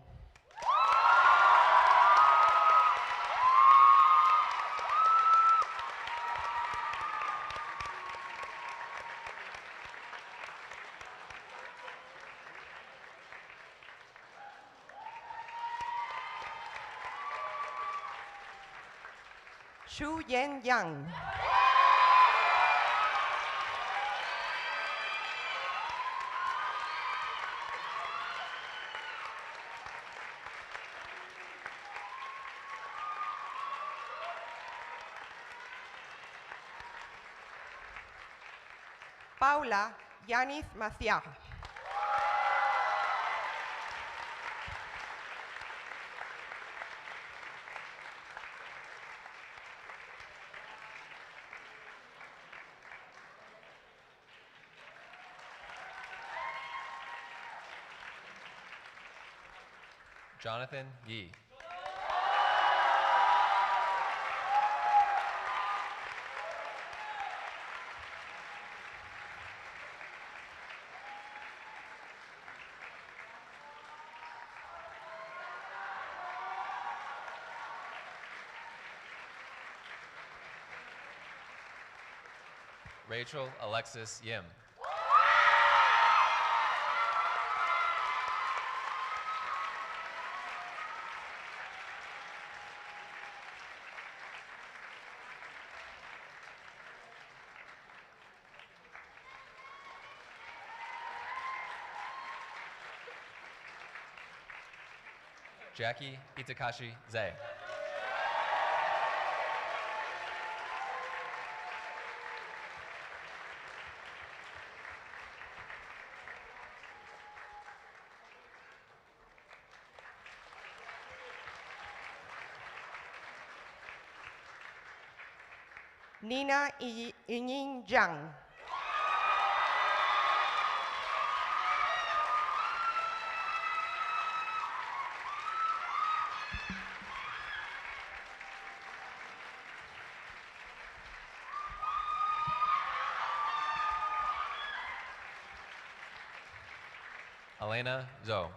Shu Yen Yang. Paula Yanis Maciá. Jonathan Yi. Rachel Alexis Yim. Jackie Itakashi Zay. Nina Ying Zhang. Elena Zhou.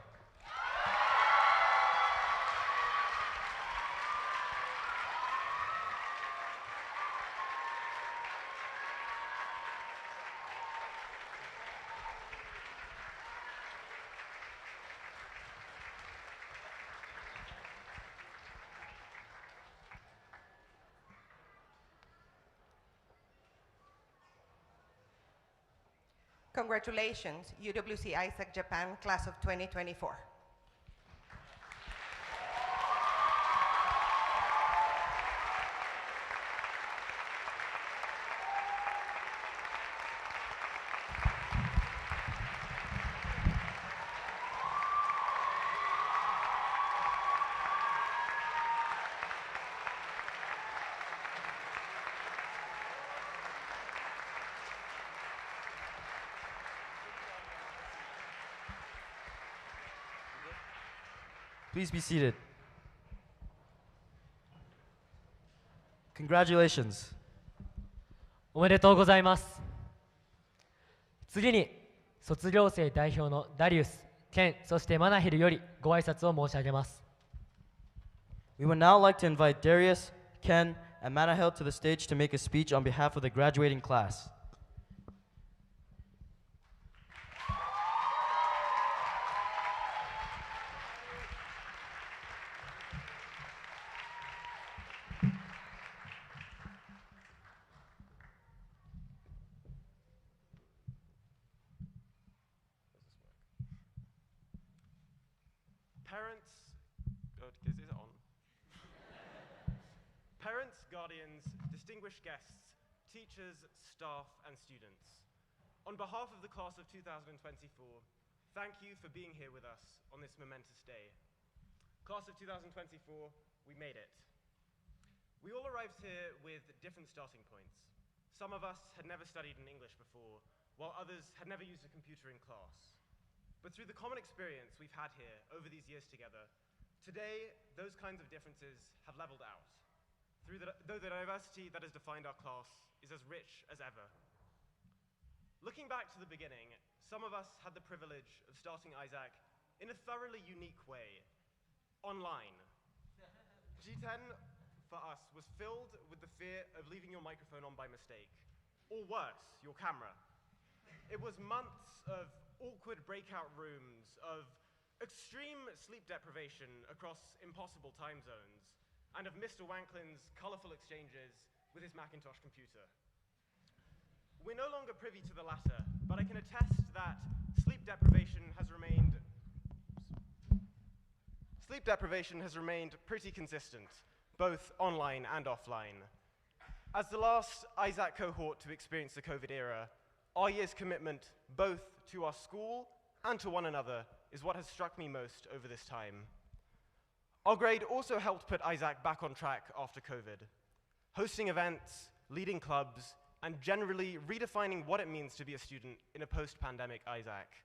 Congratulations, UWC ISAK Japan, class of 2024. Please be seated. Congratulations. おめでとうございます。次に卒業生代表のダリウス、ケン、そしてマナヘルよりご挨拶を申し上げます。 We would now like to invite Darius, Ken, and Manahel to the stage to make a speech on behalf of the graduating class. Parents, is it on? Parents, guardians, distinguished guests, teachers, staff, and students. On behalf of the class of 2024, thank you for being here with us on this momentous day. Class of 2024, we made it. We all arrived here with different starting points. Some of us had never studied in English before, while others had never used a computer in class. But through the common experience we've had here over these years together, today those kinds of differences have leveled out. Though the diversity that has defined our class is as rich as ever. Looking back to the beginning, some of us had the privilege of starting ISAK in a thoroughly unique way, online. G10 for us was filled with the fear of leaving your microphone on by mistake, or worse, your camera. It was months of awkward breakout rooms, of extreme sleep deprivation across impossible time zones, and of Mr. Wanklin's colorful exchanges with his Macintosh computer. We're no longer privy to the latter, but I can attest that sleep deprivation has remained pretty consistent, both online and offline. As the last ISAK cohort to experience the COVID era, our year's commitment, both to our school and to one another, is what has struck me most over this time. Our grade also helped put ISAK back on track after COVID, hosting events, leading clubs, and generally redefining what it means to be a student in a post-pandemic ISAK.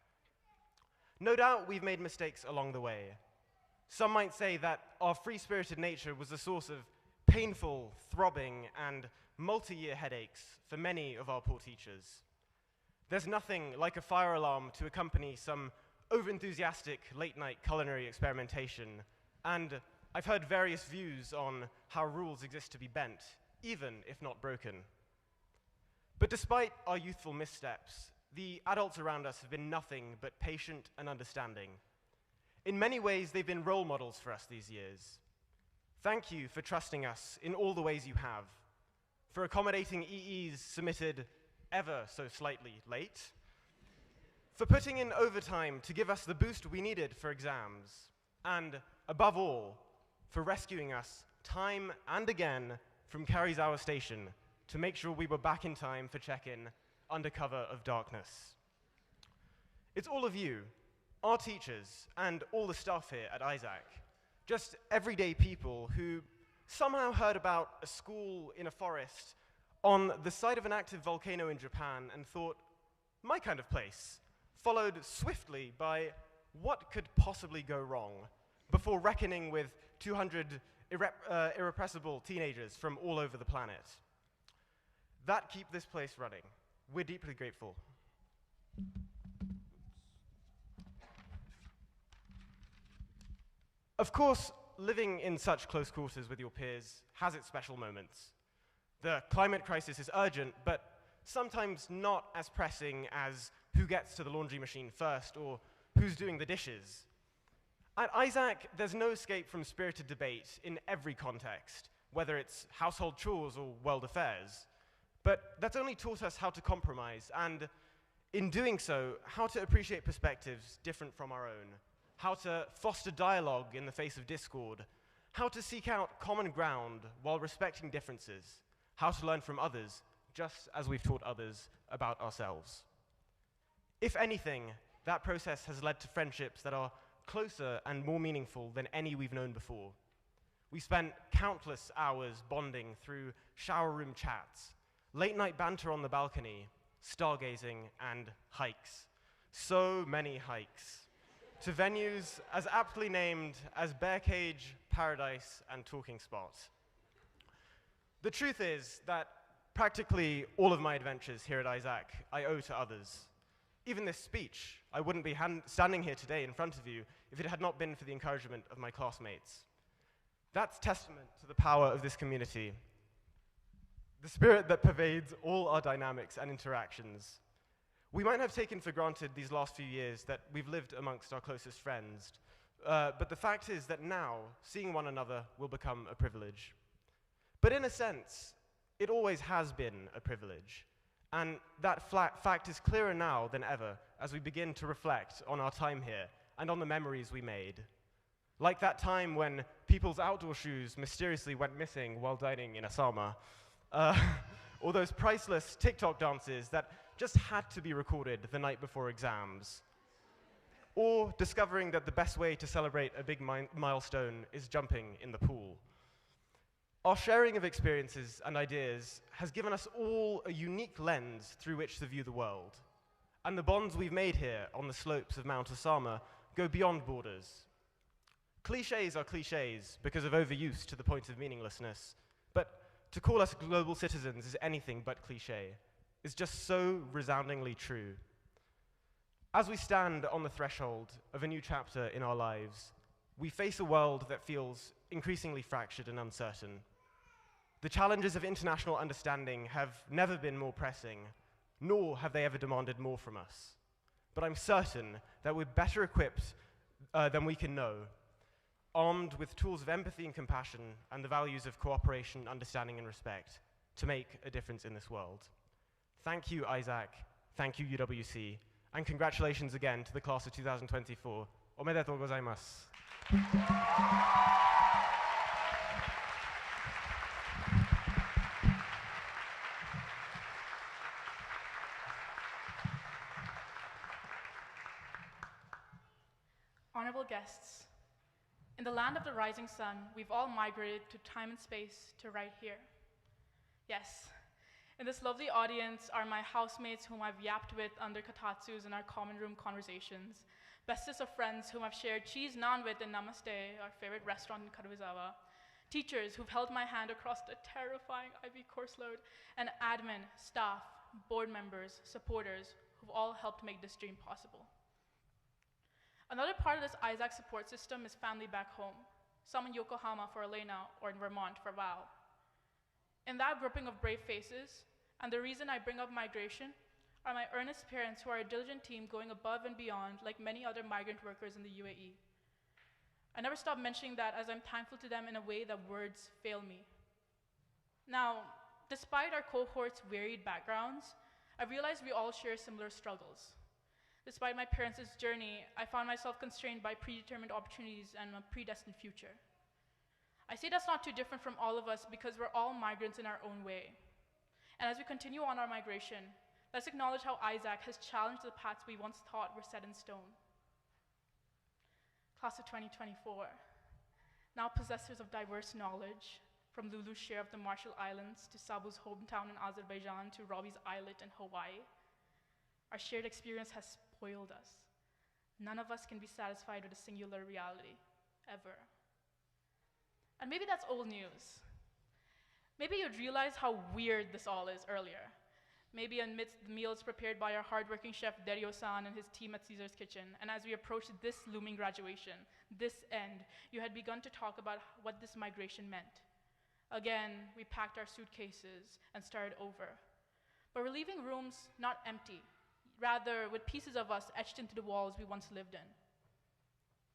No doubt we've made mistakes along the way. Some might say that our free-spirited nature was the source of painful, throbbing, and multi-year headaches for many of our poor teachers. There's nothing like a fire alarm to accompany some over-enthusiastic late-night culinary experimentation, and I've heard various views on how rules exist to be bent, even if not broken. But despite our youthful missteps, the adults around us have been nothing but patient and understanding. In many ways, they've been role models for us these years. Thank you for trusting us in all the ways you have, for accommodating EEs submitted ever so slightly late, for putting in overtime to give us the boost we needed for exams, and above all, for rescuing us time and again from Karizawa Station to make sure we were back in time for check-in under cover of darkness. It's all of you, our teachers, and all the staff here at ISAK, just everyday people who somehow heard about a school in a forest on the site of an active volcano in Japan and thought, my kind of place, followed swiftly by what could possibly go wrong, before reckoning with 200 irrepressible teenagers from all over the planet. That keep this place running. We're deeply grateful. Of course, living in such close quarters with your peers has its special moments. The climate crisis is urgent, but sometimes not as pressing as who gets to the laundry machine first or who's doing the dishes. At ISAK, there's no escape from spirited debate in every context, whether it's household chores or world affairs. But that's only taught us how to compromise, and In doing so, how to appreciate perspectives different from our own, how to foster dialogue in the face of discord, how to seek out common ground while respecting differences, how to learn from others, just as we've taught others about ourselves. If anything, that process has led to friendships that are closer and more meaningful than any we've known before. We spent countless hours bonding through shower room chats, late night banter on the balcony, stargazing, and hikes. So many hikes. To venues as aptly named as Bear Cage, Paradise, and Talking Spot. The truth is that practically all of my adventures here at ISAK I owe to others. Even this speech, I wouldn't be standing here today in front of you if it had not been for the encouragement of my classmates. That's testament to the power of this community, the spirit that pervades all our dynamics and interactions. We might have taken for granted these last few years that we've lived amongst our closest friends, but the fact is that now, seeing one another will become a privilege. But in a sense, it always has been a privilege. And that fact is clearer now than ever as we begin to reflect on our time here and on the memories we made. Like that time when people's outdoor shoes mysteriously went missing while dining in Asama. Or those priceless TikTok dances that just had to be recorded the night before exams. Or discovering that the best way to celebrate a big milestone is jumping in the pool. Our sharing of experiences and ideas has given us all a unique lens through which to view the world. And the bonds we've made here on the slopes of Mount Osama go beyond borders. Clichés are clichés because of overuse to the point of meaninglessness, but to call us global citizens is anything but cliché. It's just so resoundingly true. As we stand on the threshold of a new chapter in our lives, we face a world that feels increasingly fractured and uncertain. The challenges of international understanding have never been more pressing, nor have they ever demanded more from us. But I'm certain that we're better equipped than we can know, armed with tools of empathy and compassion and the values of cooperation, understanding, and respect to make a difference in this world. Thank you, ISAK. Thank you, UWC. And congratulations again to the class of 2024. Omedetou gozaimasu. Honorable guests, in the land of the rising sun, we've all migrated to time and space to right here. Yes, in this lovely audience are my housemates whom I've yapped with under katatsus in our common room conversations, bestest of friends whom I've shared cheese naan with in Namaste, our favorite restaurant in Karuizawa, teachers who've held my hand across the terrifying IB course load, and admin, staff, board members, supporters who've all helped make this dream possible. Another part of this ISAK support system is family back home, some in Yokohama for Elena or in Vermont for Val. In that grouping of brave faces, and the reason I bring up migration, are my earnest parents who are a diligent team going above and beyond like many other migrant workers in the UAE. I never stop mentioning that as I'm thankful to them in a way that words fail me. Now, despite our cohort's varied backgrounds, I realize we all share similar struggles. Despite my parents' journey, I found myself constrained by predetermined opportunities and a predestined future. I say that's not too different from all of us because we're all migrants in our own way. And as we continue on our migration, let's acknowledge how ISAK has challenged the paths we once thought were set in stone. Class of 2024, now possessors of diverse knowledge, from Lulu's share of the Marshall Islands to Sabu's hometown in Azerbaijan to Robbie's islet in Hawaii, our shared experience has spoiled us. None of us can be satisfied with a singular reality, ever. And maybe that's old news. Maybe you'd realize how weird this all is earlier. Maybe amidst the meals prepared by our hardworking chef Derio-san and his team at Caesar's Kitchen, and as we approached this looming graduation, this end, you had begun to talk about what this migration meant. Again, we packed our suitcases and started over. But we're leaving rooms not empty, rather with pieces of us etched into the walls we once lived in.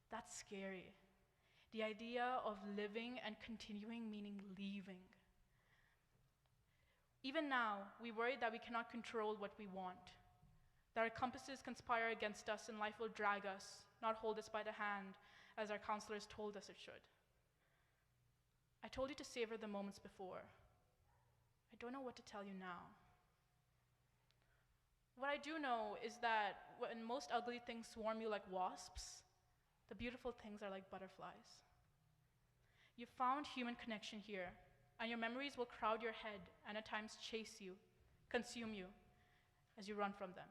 That's scary. The idea of living and continuing meaning leaving. Even now, we worry that we cannot control what we want. that our compasses conspire against us and life will drag us, not hold us by the hand, as our counselors told us it should. I told you to savor the moments before. I don't know what to tell you now. What I do know is that when most ugly things swarm you like wasps, the beautiful things are like butterflies. You found human connection here, and your memories will crowd your head and at times chase you, consume you, as you run from them.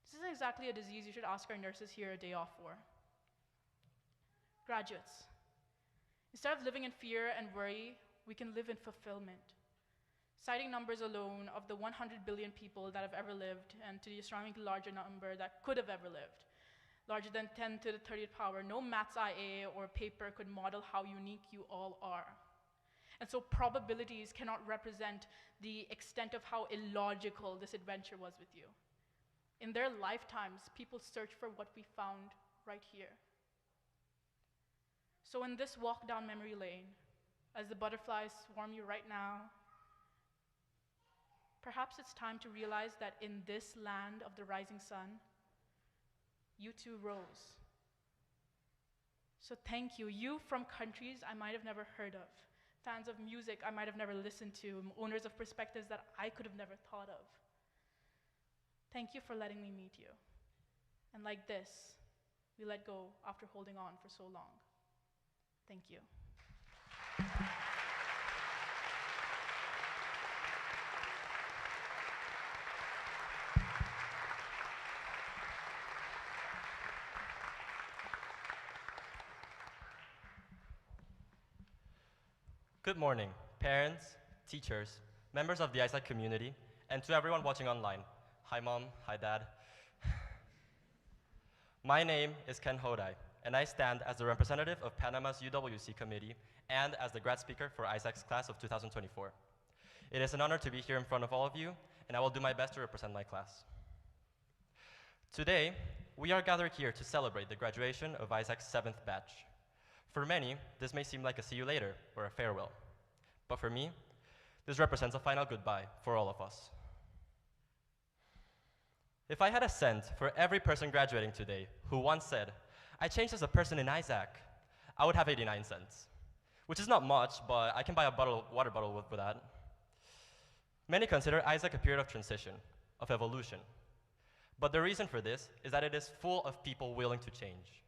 This isn't exactly a disease you should ask our nurses here a day off for. Graduates, instead of living in fear and worry, we can live in fulfillment. Citing numbers alone of the 100 billion people that have ever lived, and to the astronomically larger number that could have ever lived, larger than 10 to the 30th power, no maths IA or paper could model how unique you all are. And so probabilities cannot represent the extent of how illogical this adventure was with you. In their lifetimes, people search for what we found right here. So in this walk down memory lane, as the butterflies swarm you right now, perhaps it's time to realize that in this land of the rising sun, you too rose. So thank you. You from countries I might have never heard of, fans of music I might have never listened to, owners of perspectives that I could have never thought of. Thank you for letting me meet you. And like this, we let go after holding on for so long. Thank you. Good morning, parents, teachers, members of the ISAK community, and to everyone watching online. Hi mom, hi dad. My name is Ken Hodai, and I stand as the representative of Panama's UWC committee and as the grad speaker for ISAK's class of 2024. It is an honor to be here in front of all of you, and I will do my best to represent my class. Today, we are gathered here to celebrate the graduation of ISAK's 7th batch. For many, this may seem like a see you later or a farewell. But for me, this represents a final goodbye for all of us. If I had a cent for every person graduating today who once said, I changed as a person in ISAK, I would have 89 cents. Which is not much, but I can buy a water bottle with that. Many consider ISAK a period of transition, of evolution. But the reason for this is that it is full of people willing to change.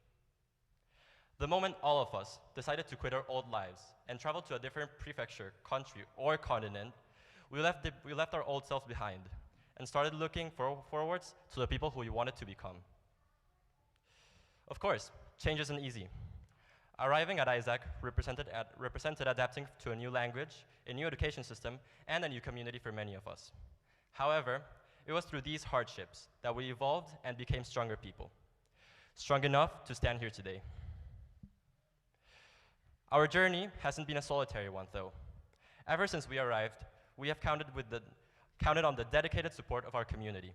The moment all of us decided to quit our old lives and travel to a different prefecture, country, or continent, we left our old selves behind and started looking forwards to the people who we wanted to become. Of course, change isn't easy. Arriving at ISAK represented adapting to a new language, a new education system, and a new community for many of us. However, it was through these hardships that we evolved and became stronger people, strong enough to stand here today. Our journey hasn't been a solitary one, though. Ever since we arrived, we have counted on the dedicated support of our community,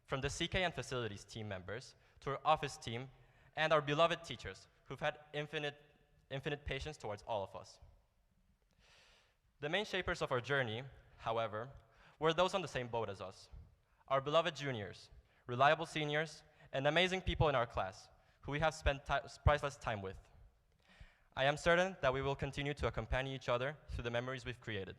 from the CK and facilities team members to our office team and our beloved teachers who've had infinite patience towards all of us. The main shapers of our journey, however, were those on the same boat as us, our beloved juniors, reliable seniors, and amazing people in our class who we have spent priceless time with. I am certain that we will continue to accompany each other through the memories we've created.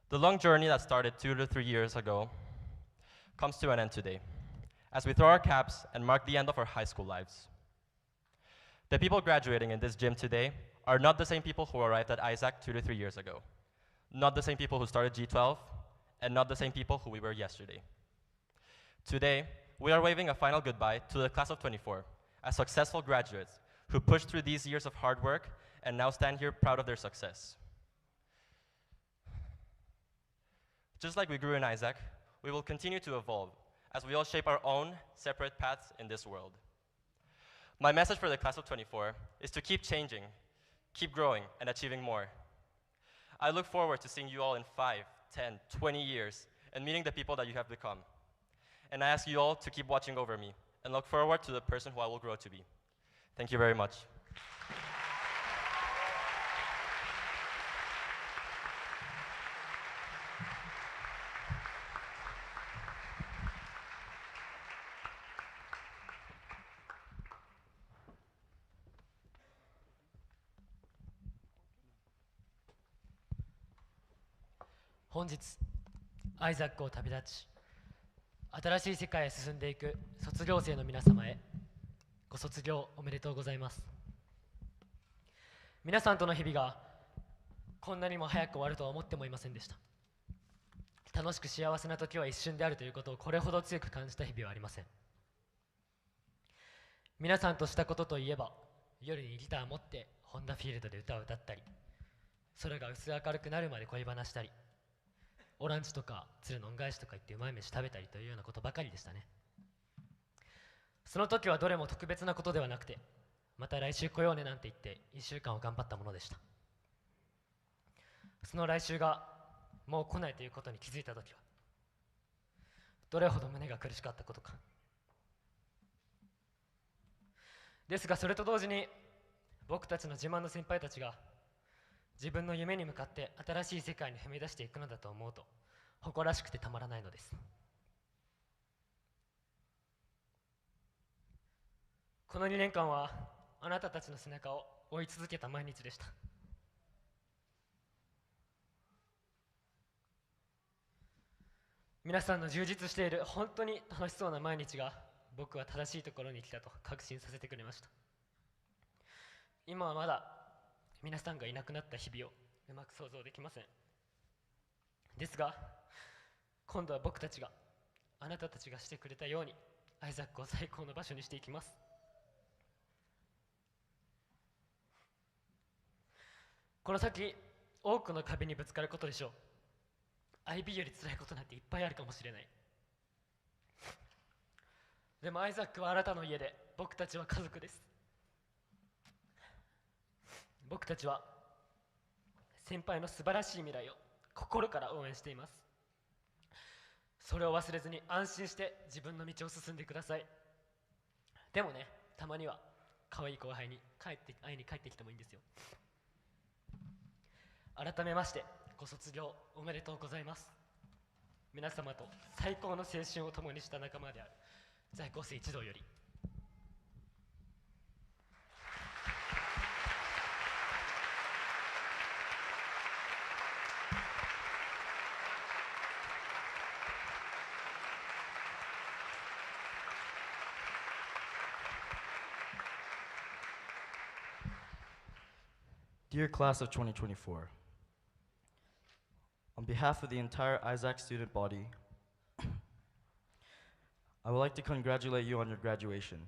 The long journey that started 2 to 3 years ago comes to an end today, as we throw our caps and mark the end of our high school lives. The people graduating in this gym today are not the same people who arrived at ISAK 2 to 3 years ago, not the same people who started G12, and not the same people who we were yesterday. Today, we are waving a final goodbye to the class of 24 as successful graduates who pushed through these years of hard work and now stand here proud of their success. Just like we grew in ISAK, we will continue to evolve as we all shape our own separate paths in this world. My message for the class of 24 is to keep changing, keep growing, and achieving more. I look forward to seeing you all in 5, 10, 20 years and meeting the people that you have become. And I ask you all to keep watching over me and look forward to the person who I will grow to be. Thank you very much. 本日アイザックを旅立ち新しい世界へ進んでいく卒業生の皆様へご卒業おめでとうございます。皆さんとの日々がこんなにも早く終わるとは思ってもいませんでした。楽しく幸せな時は一瞬であるということをこれほど強く感じた日々はありません。皆さんとしたことといえば、夜にギターを持ってホンダフィールドで歌を歌ったり、空が薄明るくなるまで恋話したり、オランジとか鶴の恩返しとか言ってうまい飯食べたりというようなことばかりでしたね。その時はどれも特別なことではなくて、また来週来ようねなんて言って1週間を頑張ったものでした。その来週がもう来ないということに気づいた時は、どれほど胸が苦しかったことか。ですがそれと同時に、僕たちの自慢の先輩たちが自分の夢に向かって新しい世界に踏み出していくのだと思うと誇らしくてたまらないのです。この2年間はあなたたちの背中を追い続けた毎日でした。皆さんの充実している本当に楽しそうな毎日が僕は正しいところに来たと確信させてくれました。今はまだ皆さんがいなくなった日々をうまく想像できません。ですが今度は僕たちがあなたたちがしてくれたようにアイザックを最高の場所にしていきます。この先多くの壁にぶつかることでしょう。IB より辛いことなんていっぱいあるかもしれない。でもアイザックはあなたの家で、僕たちは家族です。僕たちは先輩の素晴らしい未来を心から応援しています。それを忘れずに安心して自分の道を進んでください。でもね、たまには可愛い後輩に会いに帰ってきてもいいんですよ。改めましてご卒業おめでとうございます。皆様と最高の青春を共にした仲間である在校生一同より。Dear class of 2024, on behalf of the entire ISAK student body, I would like to congratulate you on your graduation.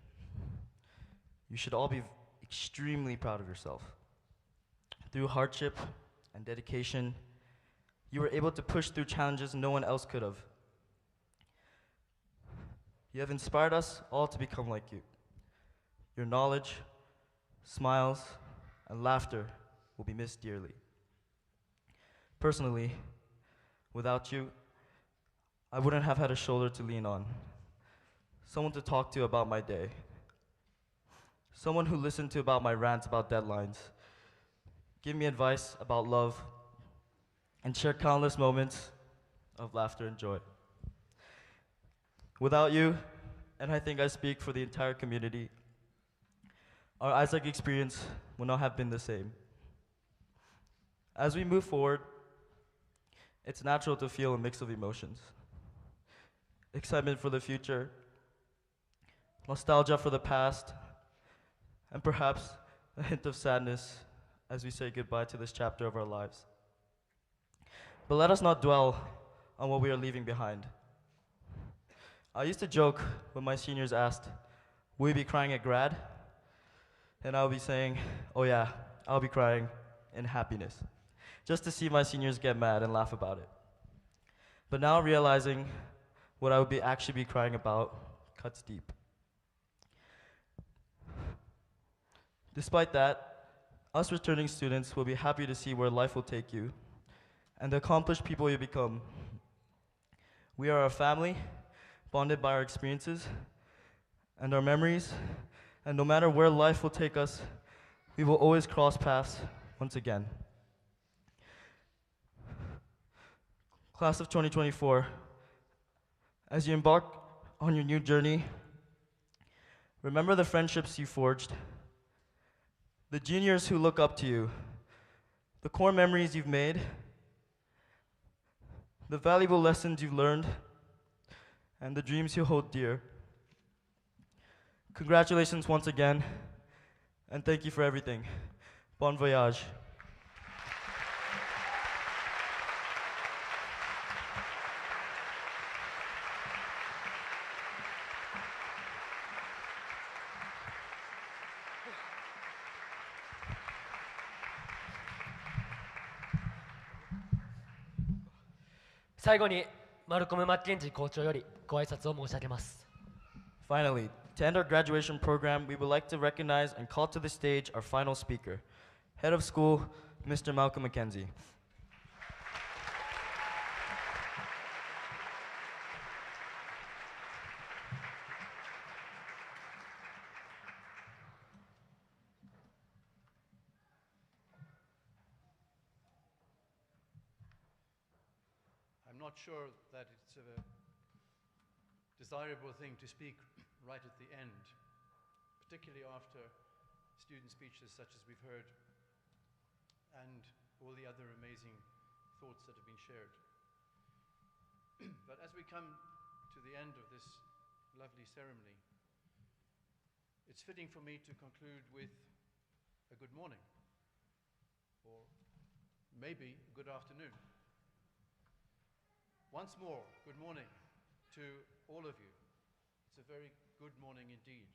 You should all be extremely proud of yourself. Through hardship and dedication, you were able to push through challenges no one else could have. You have inspired us all to become like you. Your knowledge, smiles, and laughter will be missed dearly. Personally, without you, I wouldn't have had a shoulder to lean on, someone to talk to about my day, someone who listened to about my rants about deadlines, give me advice about love, and share countless moments of laughter and joy. Without you, and I think I speak for the entire community, our ISAK experience would not have been the same. As we move forward, it's natural to feel a mix of emotions. Excitement for the future, nostalgia for the past, and perhaps a hint of sadness as we say goodbye to this chapter of our lives. But let us not dwell on what we are leaving behind. I used to joke when my seniors asked, will you be crying at grad? And I'll be saying, oh yeah, I'll be crying in happiness, just to see my seniors get mad and laugh about it. But now realizing what I would actually be crying about cuts deep. Despite that, us returning students will be happy to see where life will take you and the accomplished people you become. We are a family, bonded by our experiences and our memories, and no matter where life will take us, we will always cross paths once again. Class of 2024, as you embark on your new journey, remember the friendships you forged, the juniors who look up to you, the core memories you've made, the valuable lessons you've learned, and the dreams you hold dear. Congratulations once again, and thank you for everything. Bon voyage.最後にマルコム・マッケンジー校長よりご挨拶を申し上げます。 Finally, to end our graduation program, we would like to recognize and call to the stage our final speaker, Head of School, Mr. Malcolm McKenzie. I'm not sure that it's a desirable thing to speak right at the end, particularly after student speeches such as we've heard and all the other amazing thoughts that have been shared. But as we come to the end of this lovely ceremony, it's fitting for me to conclude with a good morning, or maybe a good afternoon. Once more, good morning to all of you. It's a very good morning indeed.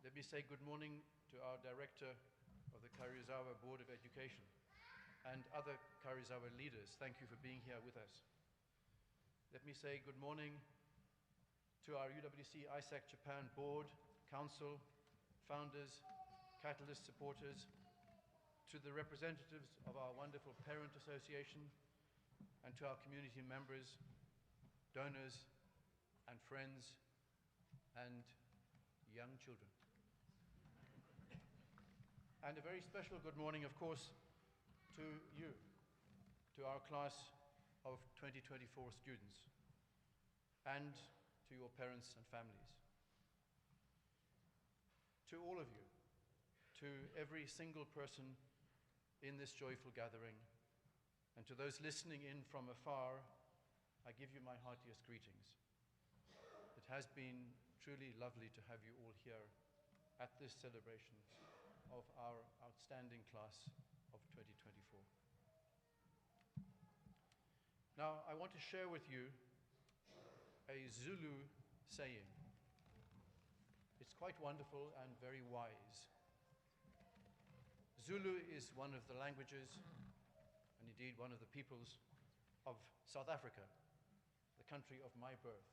Let me say good morning to our director of the Karuizawa Board of Education and other Karuizawa leaders. Thank you for being here with us. Let me say good morning to our UWC ISAK Japan Board, Council, founders, Catalyst supporters, to the representatives of our wonderful Parent Association, and to our community members, donors, and friends, and young children. And a very special good morning, of course, to you, to our class of 2024 students, and to your parents and families. To all of you, to every single person in this joyful gathering, and to those listening in from afar, I give you my heartiest greetings. It has been truly lovely to have you all here at this celebration of our outstanding class of 2024. Now, I want to share with you a Zulu saying. It's quite wonderful and very wise. Zulu is one of the languages, and indeed one of the peoples of South Africa, the country of my birth.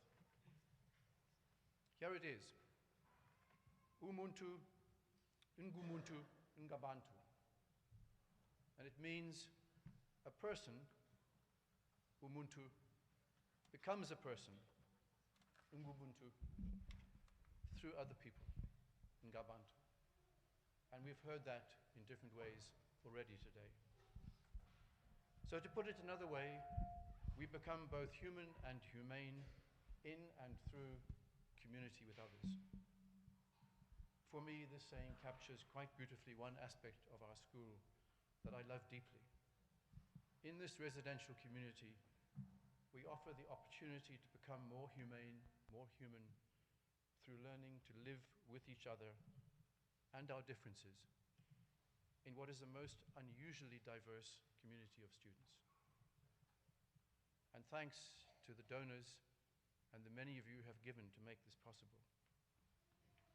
Here it is. Umuntu, ngumuntu, ngabantu. And it means a person, umuntu, becomes a person, ngubuntu, through other people, ngabantu. And we've heard that in different ways already today. So to put it another way, we become both human and humane in and through community with others. For me, this saying captures quite beautifully one aspect of our school that I love deeply. In this residential community, we offer the opportunity to become more humane, more human, through learning to live with each other and our differences in what is a most unusually diverse community of students. And thanks to the donors and the many of you have given to make this possible.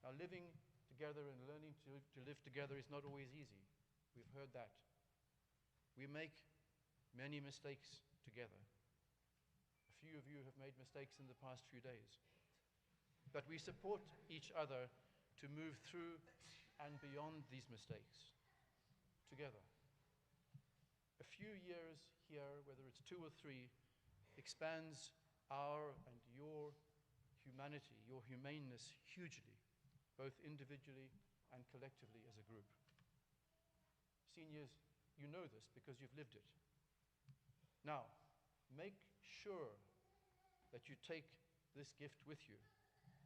Now, living together and learning to live together is not always easy. We've heard that. We make many mistakes together. A few of you have made mistakes in the past few days. But we support each other to move through and beyond these mistakes together. A few years here, whether it's 2 or 3, expands our and your humanity, your humaneness hugely, both individually and collectively as a group. Seniors, you know this because you've lived it. Now, make sure that you take this gift with you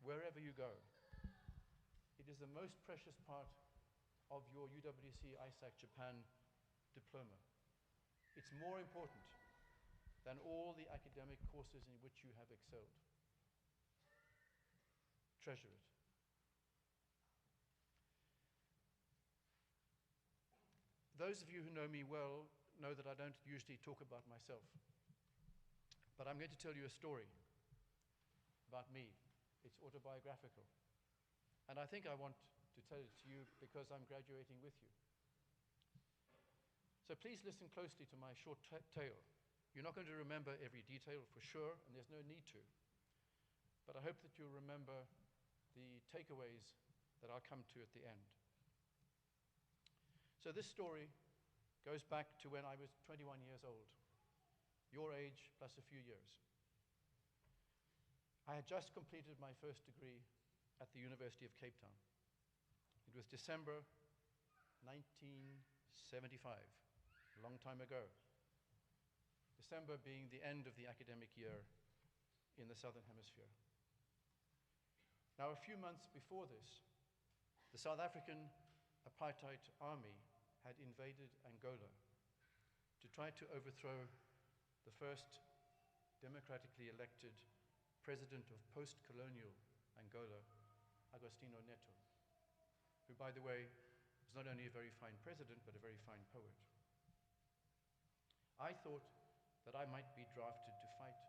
wherever you go. It is the most precious part of your UWC ISAK Japan Diploma. It's more important than all the academic courses in which you have excelled. Treasure it. Those of you who know me well know that I don't usually talk about myself. But I'm going to tell you a story about me. It's autobiographical. And I think I want to tell it to you because I'm graduating with you. So please listen closely to my short tale. You're not going to remember every detail for sure, and there's no need to. But I hope that you'll remember the takeaways that I'll come to at the end. So this story goes back to when I was 21 years old, your age plus a few years. I had just completed my first degree at the University of Cape Town. It was December 1975, a long time ago. December being the end of the academic year in the Southern Hemisphere. Now, a few months before this, the South African apartheid army had invaded Angola to try to overthrow the first democratically elected president of post-colonial Angola, Agostinho Neto, who, by the way, was not only a very fine president, but a very fine poet. I thought that I might be drafted to fight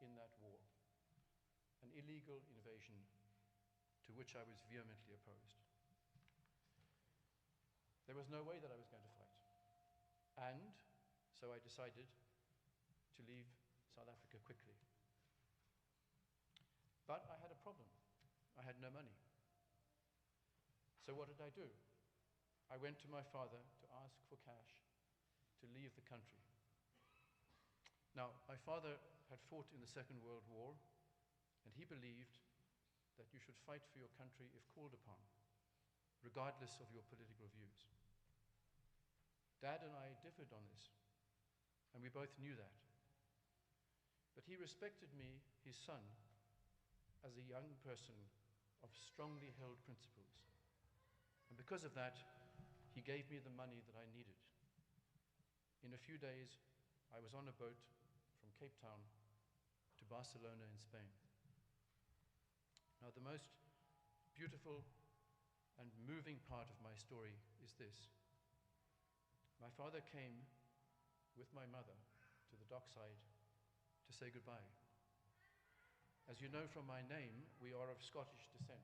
in that war, an illegal invasion to which I was vehemently opposed. There was no way that I was going to fight. And so I decided to leave South Africa quickly. But I had a problem. I had no money. So what did I do? I went to my father to ask for cash to leave the country. Now, my father had fought in the Second World War, and he believed that you should fight for your country if called upon, regardless of your political views. Dad and I differed on this, and we both knew that. But he respected me, his son, as a young person of strongly held principles. And because of that, he gave me the money that I needed. In a few days, I was on a boat from Cape Town to Barcelona in Spain. Now, the most beautiful and moving part of my story is this. My father came with my mother to the dockside to say goodbye. As you know from my name, we are of Scottish descent.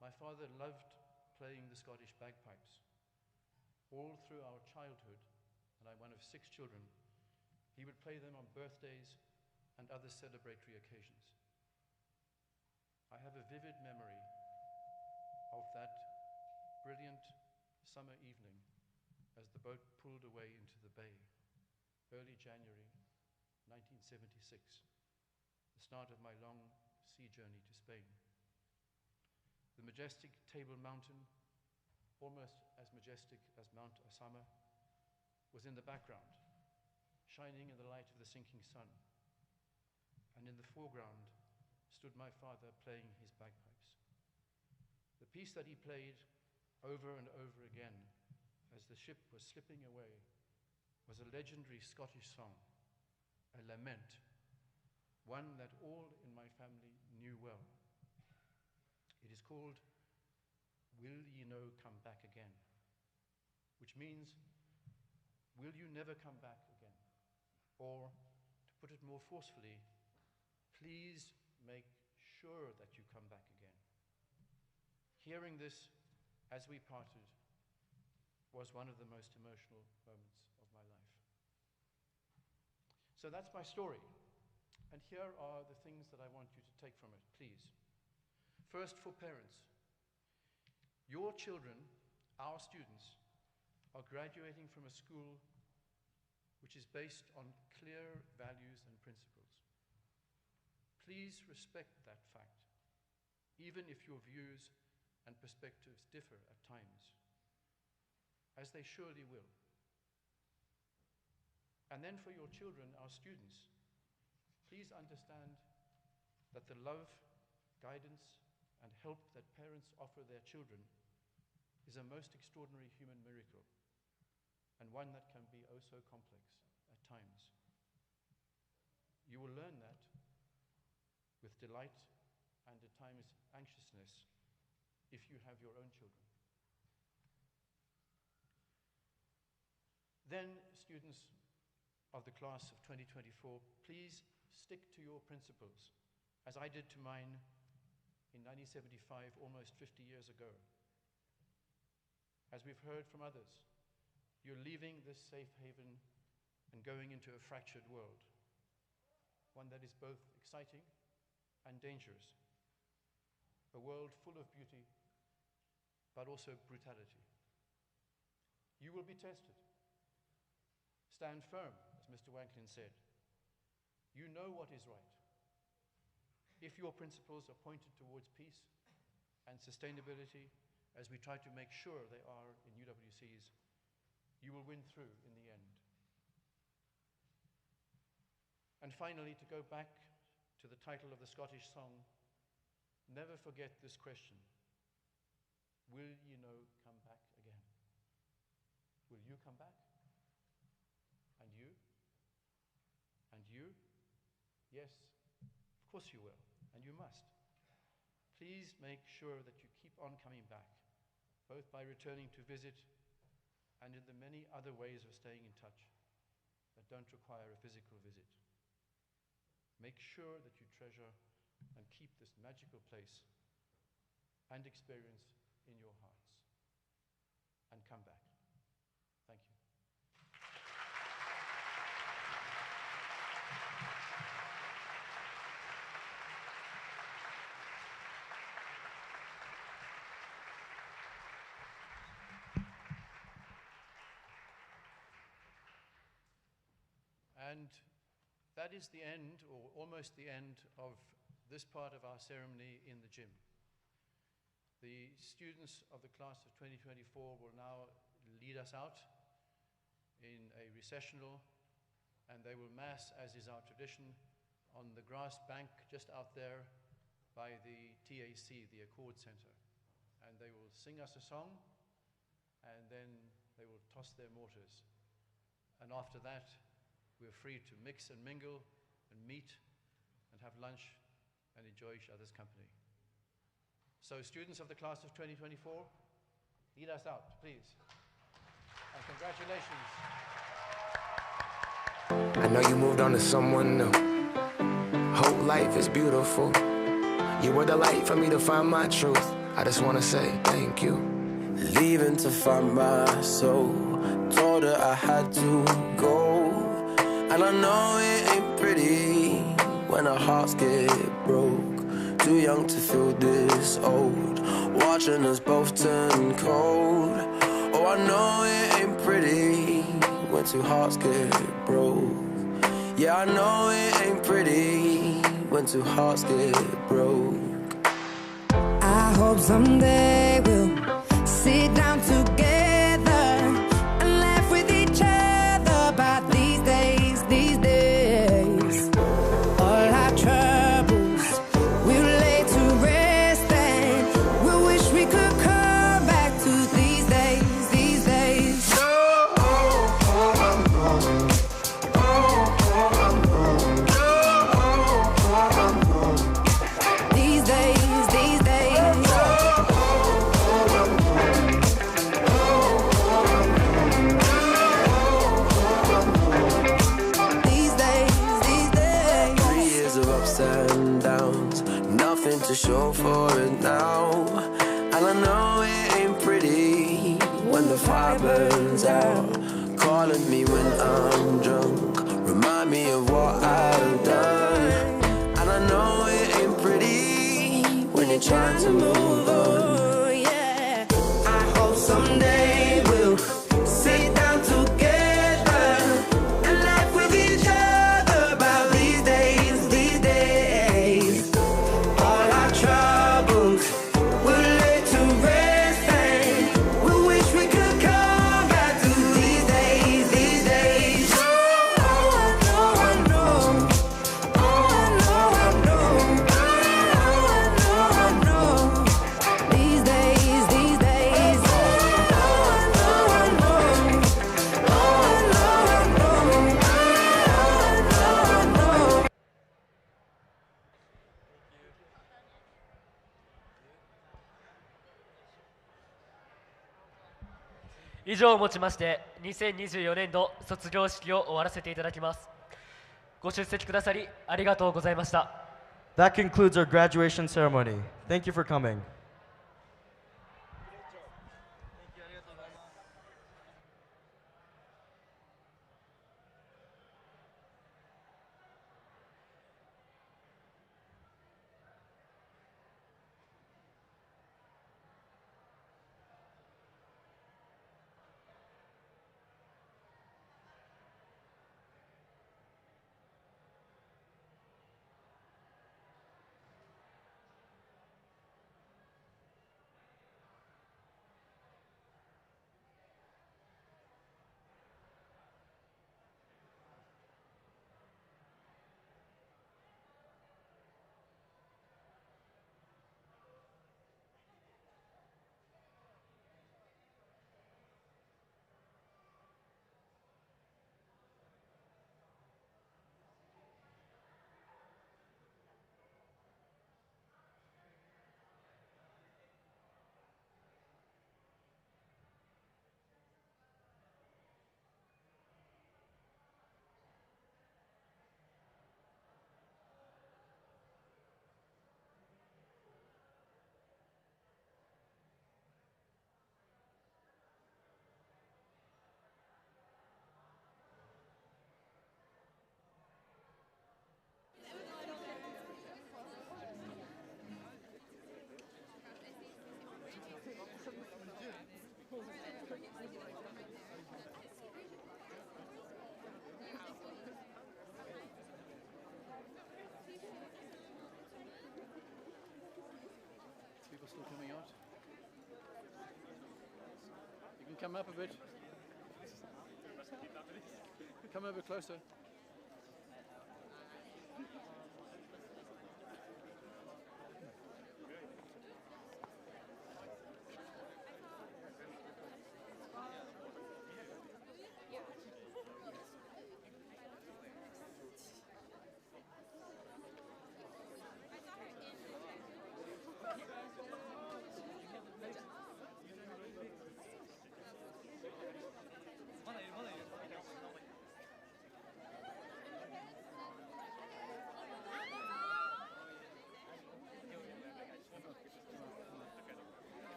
My father loved playing the Scottish bagpipes. All through our childhood, and I'm one of 6 children, he would play them on birthdays and other celebratory occasions. I have a vivid memory of that brilliant summer evening as the boat pulled away into the bay, early January 1976, the start of my long sea journey to Spain. The majestic Table Mountain, almost as majestic as Mount Asama, was in the background, shining in the light of the sinking sun. And in the foreground stood my father playing his bagpipes. The piece that he played over and over again as the ship was slipping away was a legendary Scottish song, a lament, one that all in my family knew well. It is called Will Ye No Come Back Again, which means, will you never come back again? Or, to put it more forcefully, please make sure that you come back again. Hearing this as we parted was one of the most emotional moments of my life. So that's my story. And here are the things that I want you to take from it, please. First, for parents. Your children, our students, are graduating from a school which is based on clear values and principles. Please respect that fact, even if your views and perspectives differ at times, as they surely will. And then for your children, our students, please understand that the love, guidance, and help that parents offer their children is a most extraordinary human miracle, and one that can be oh so complex at times. You will learn that with delight and at times anxiousness if you have your own children. Then, students of the class of 2024, please stick to your principles, as I did to mine in 1975, almost 50 years ago. As we've heard from others, you're leaving this safe haven and going into a fractured world, one that is both exciting and dangerous, a world full of beauty, but also brutality. You will be tested. Stand firm, as Mr. Wanklin said. You know what is right. If your principles are pointed towards peace and sustainability, as we try to make sure they are in UWCs, you will win through in the end. And finally, to go back to the title of the Scottish song, never forget this question: will you know come back again? Will you come back? And you? And you? Yes, of course you will, and you must. Please make sure that you keep on coming back, both by returning to visit and in the many other ways of staying in touch that don't require a physical visit. Make sure that you treasure and keep this magical place and experience in your hearts. And come back. Thank you. And that is the end, or almost the end, of this part of our ceremony in the gym. The students of the class of 2024 will now lead us out in a recessional, and they will mass, as is our tradition, on the grass bank just out there by the TAC, the Accord Center. And they will sing us a song, and then they will toss their mortars. And after that, we're free to mix and mingle and meet and have lunch and enjoy each other's company. So students of the class of 2024, lead us out, please. And congratulations. I know you moved on to someone new. Whole life is beautiful. You were the light for me to find my truth. I just want to say thank you. Leaving to find my soul. Told her I had to go. And I know it ain't pretty when our hearts get broke. Too young to feel this old, watching us both turn cold. Oh, I know it ain't pretty when two hearts get broke. Yeah, I know it ain't pretty when two hearts get broke. I hope someday we'll sit down together and laugh with each other about these days, these days. All our troubles we'll lay to rest, and we'll wish we could come back to these days, these days. These days, these days. These days, these days. 3 years of ups and downs, nothing to show for it now. And I know it ain't pretty when the fire burns out. Calling me when I'm drunk, remind me of what I've done. And I know it ain't pretty when you're trying to move on. Yeah. I hope someday we'll sit down together and laugh with each other about these days, these days. All our troubles we'll lay to rest, and we'll wish we could come back to these days, these days. Oh, I know, I know. Oh, I know, I know. Oh, I know, I know. These days, these days. Oh, I know, I know. Oh, I know, I know. Oh, I know, I know. 以上をもちまして2024年度卒業式を終わらせていただきます。ご出席くださりありがとうございました。 That concludes our graduation ceremony. Thank you for coming. People still coming out? You can come up a bit. Come a bit closer.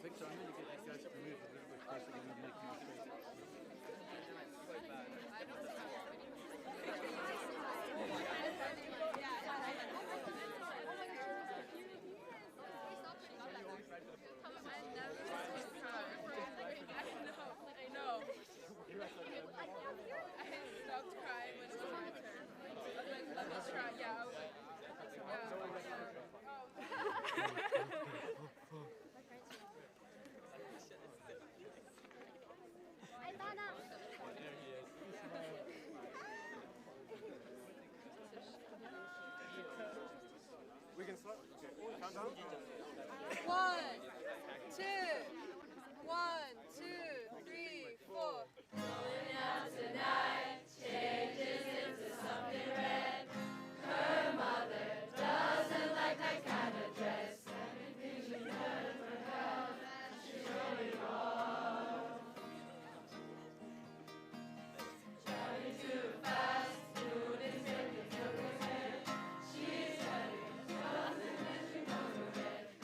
Victor, I'm going to get these guys to move a little bit closer when we make more space. We can start. Countdown. 1, 2, 1, 2, 3, 4. Going out tonight changes into something red. Her mother doesn't like that kind of dress. Everything she learned from her, she's really wrong. Driving too fast, students make it took her head. She's heading something that she knows her head.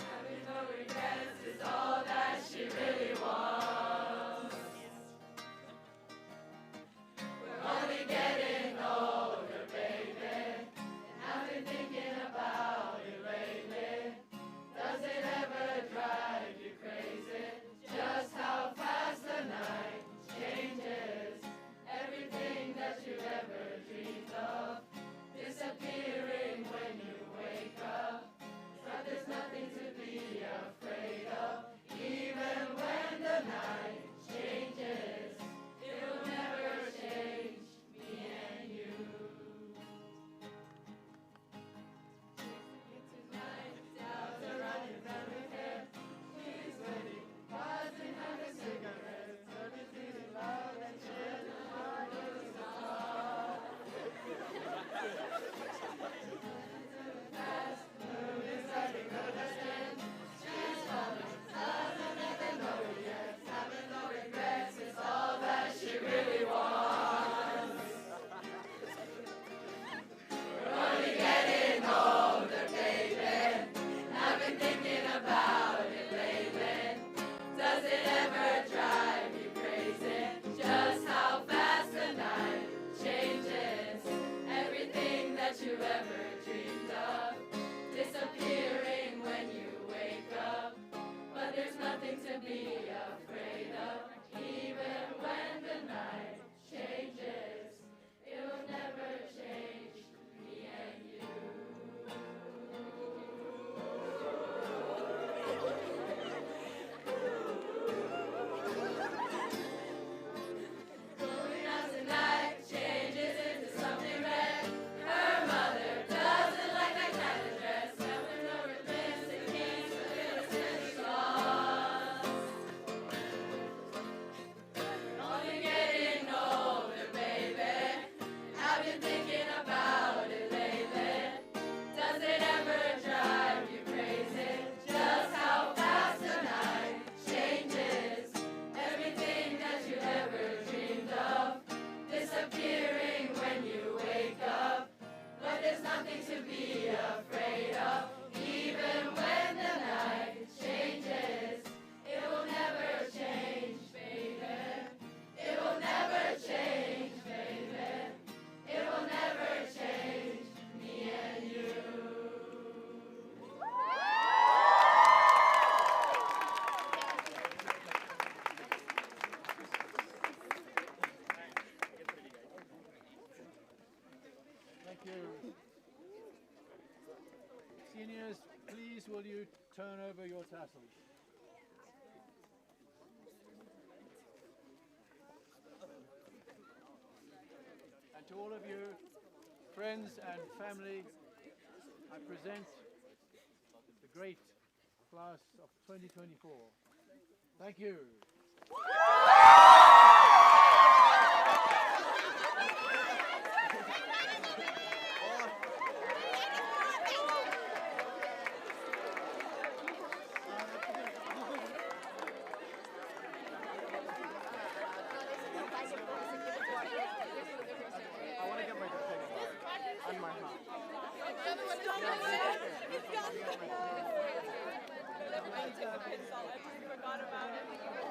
Seniors, please will you turn over your tassels? And to all of you, friends and family, I present the great class of 2024. Thank you. I want to get my diploma and my hat. Forgot about it.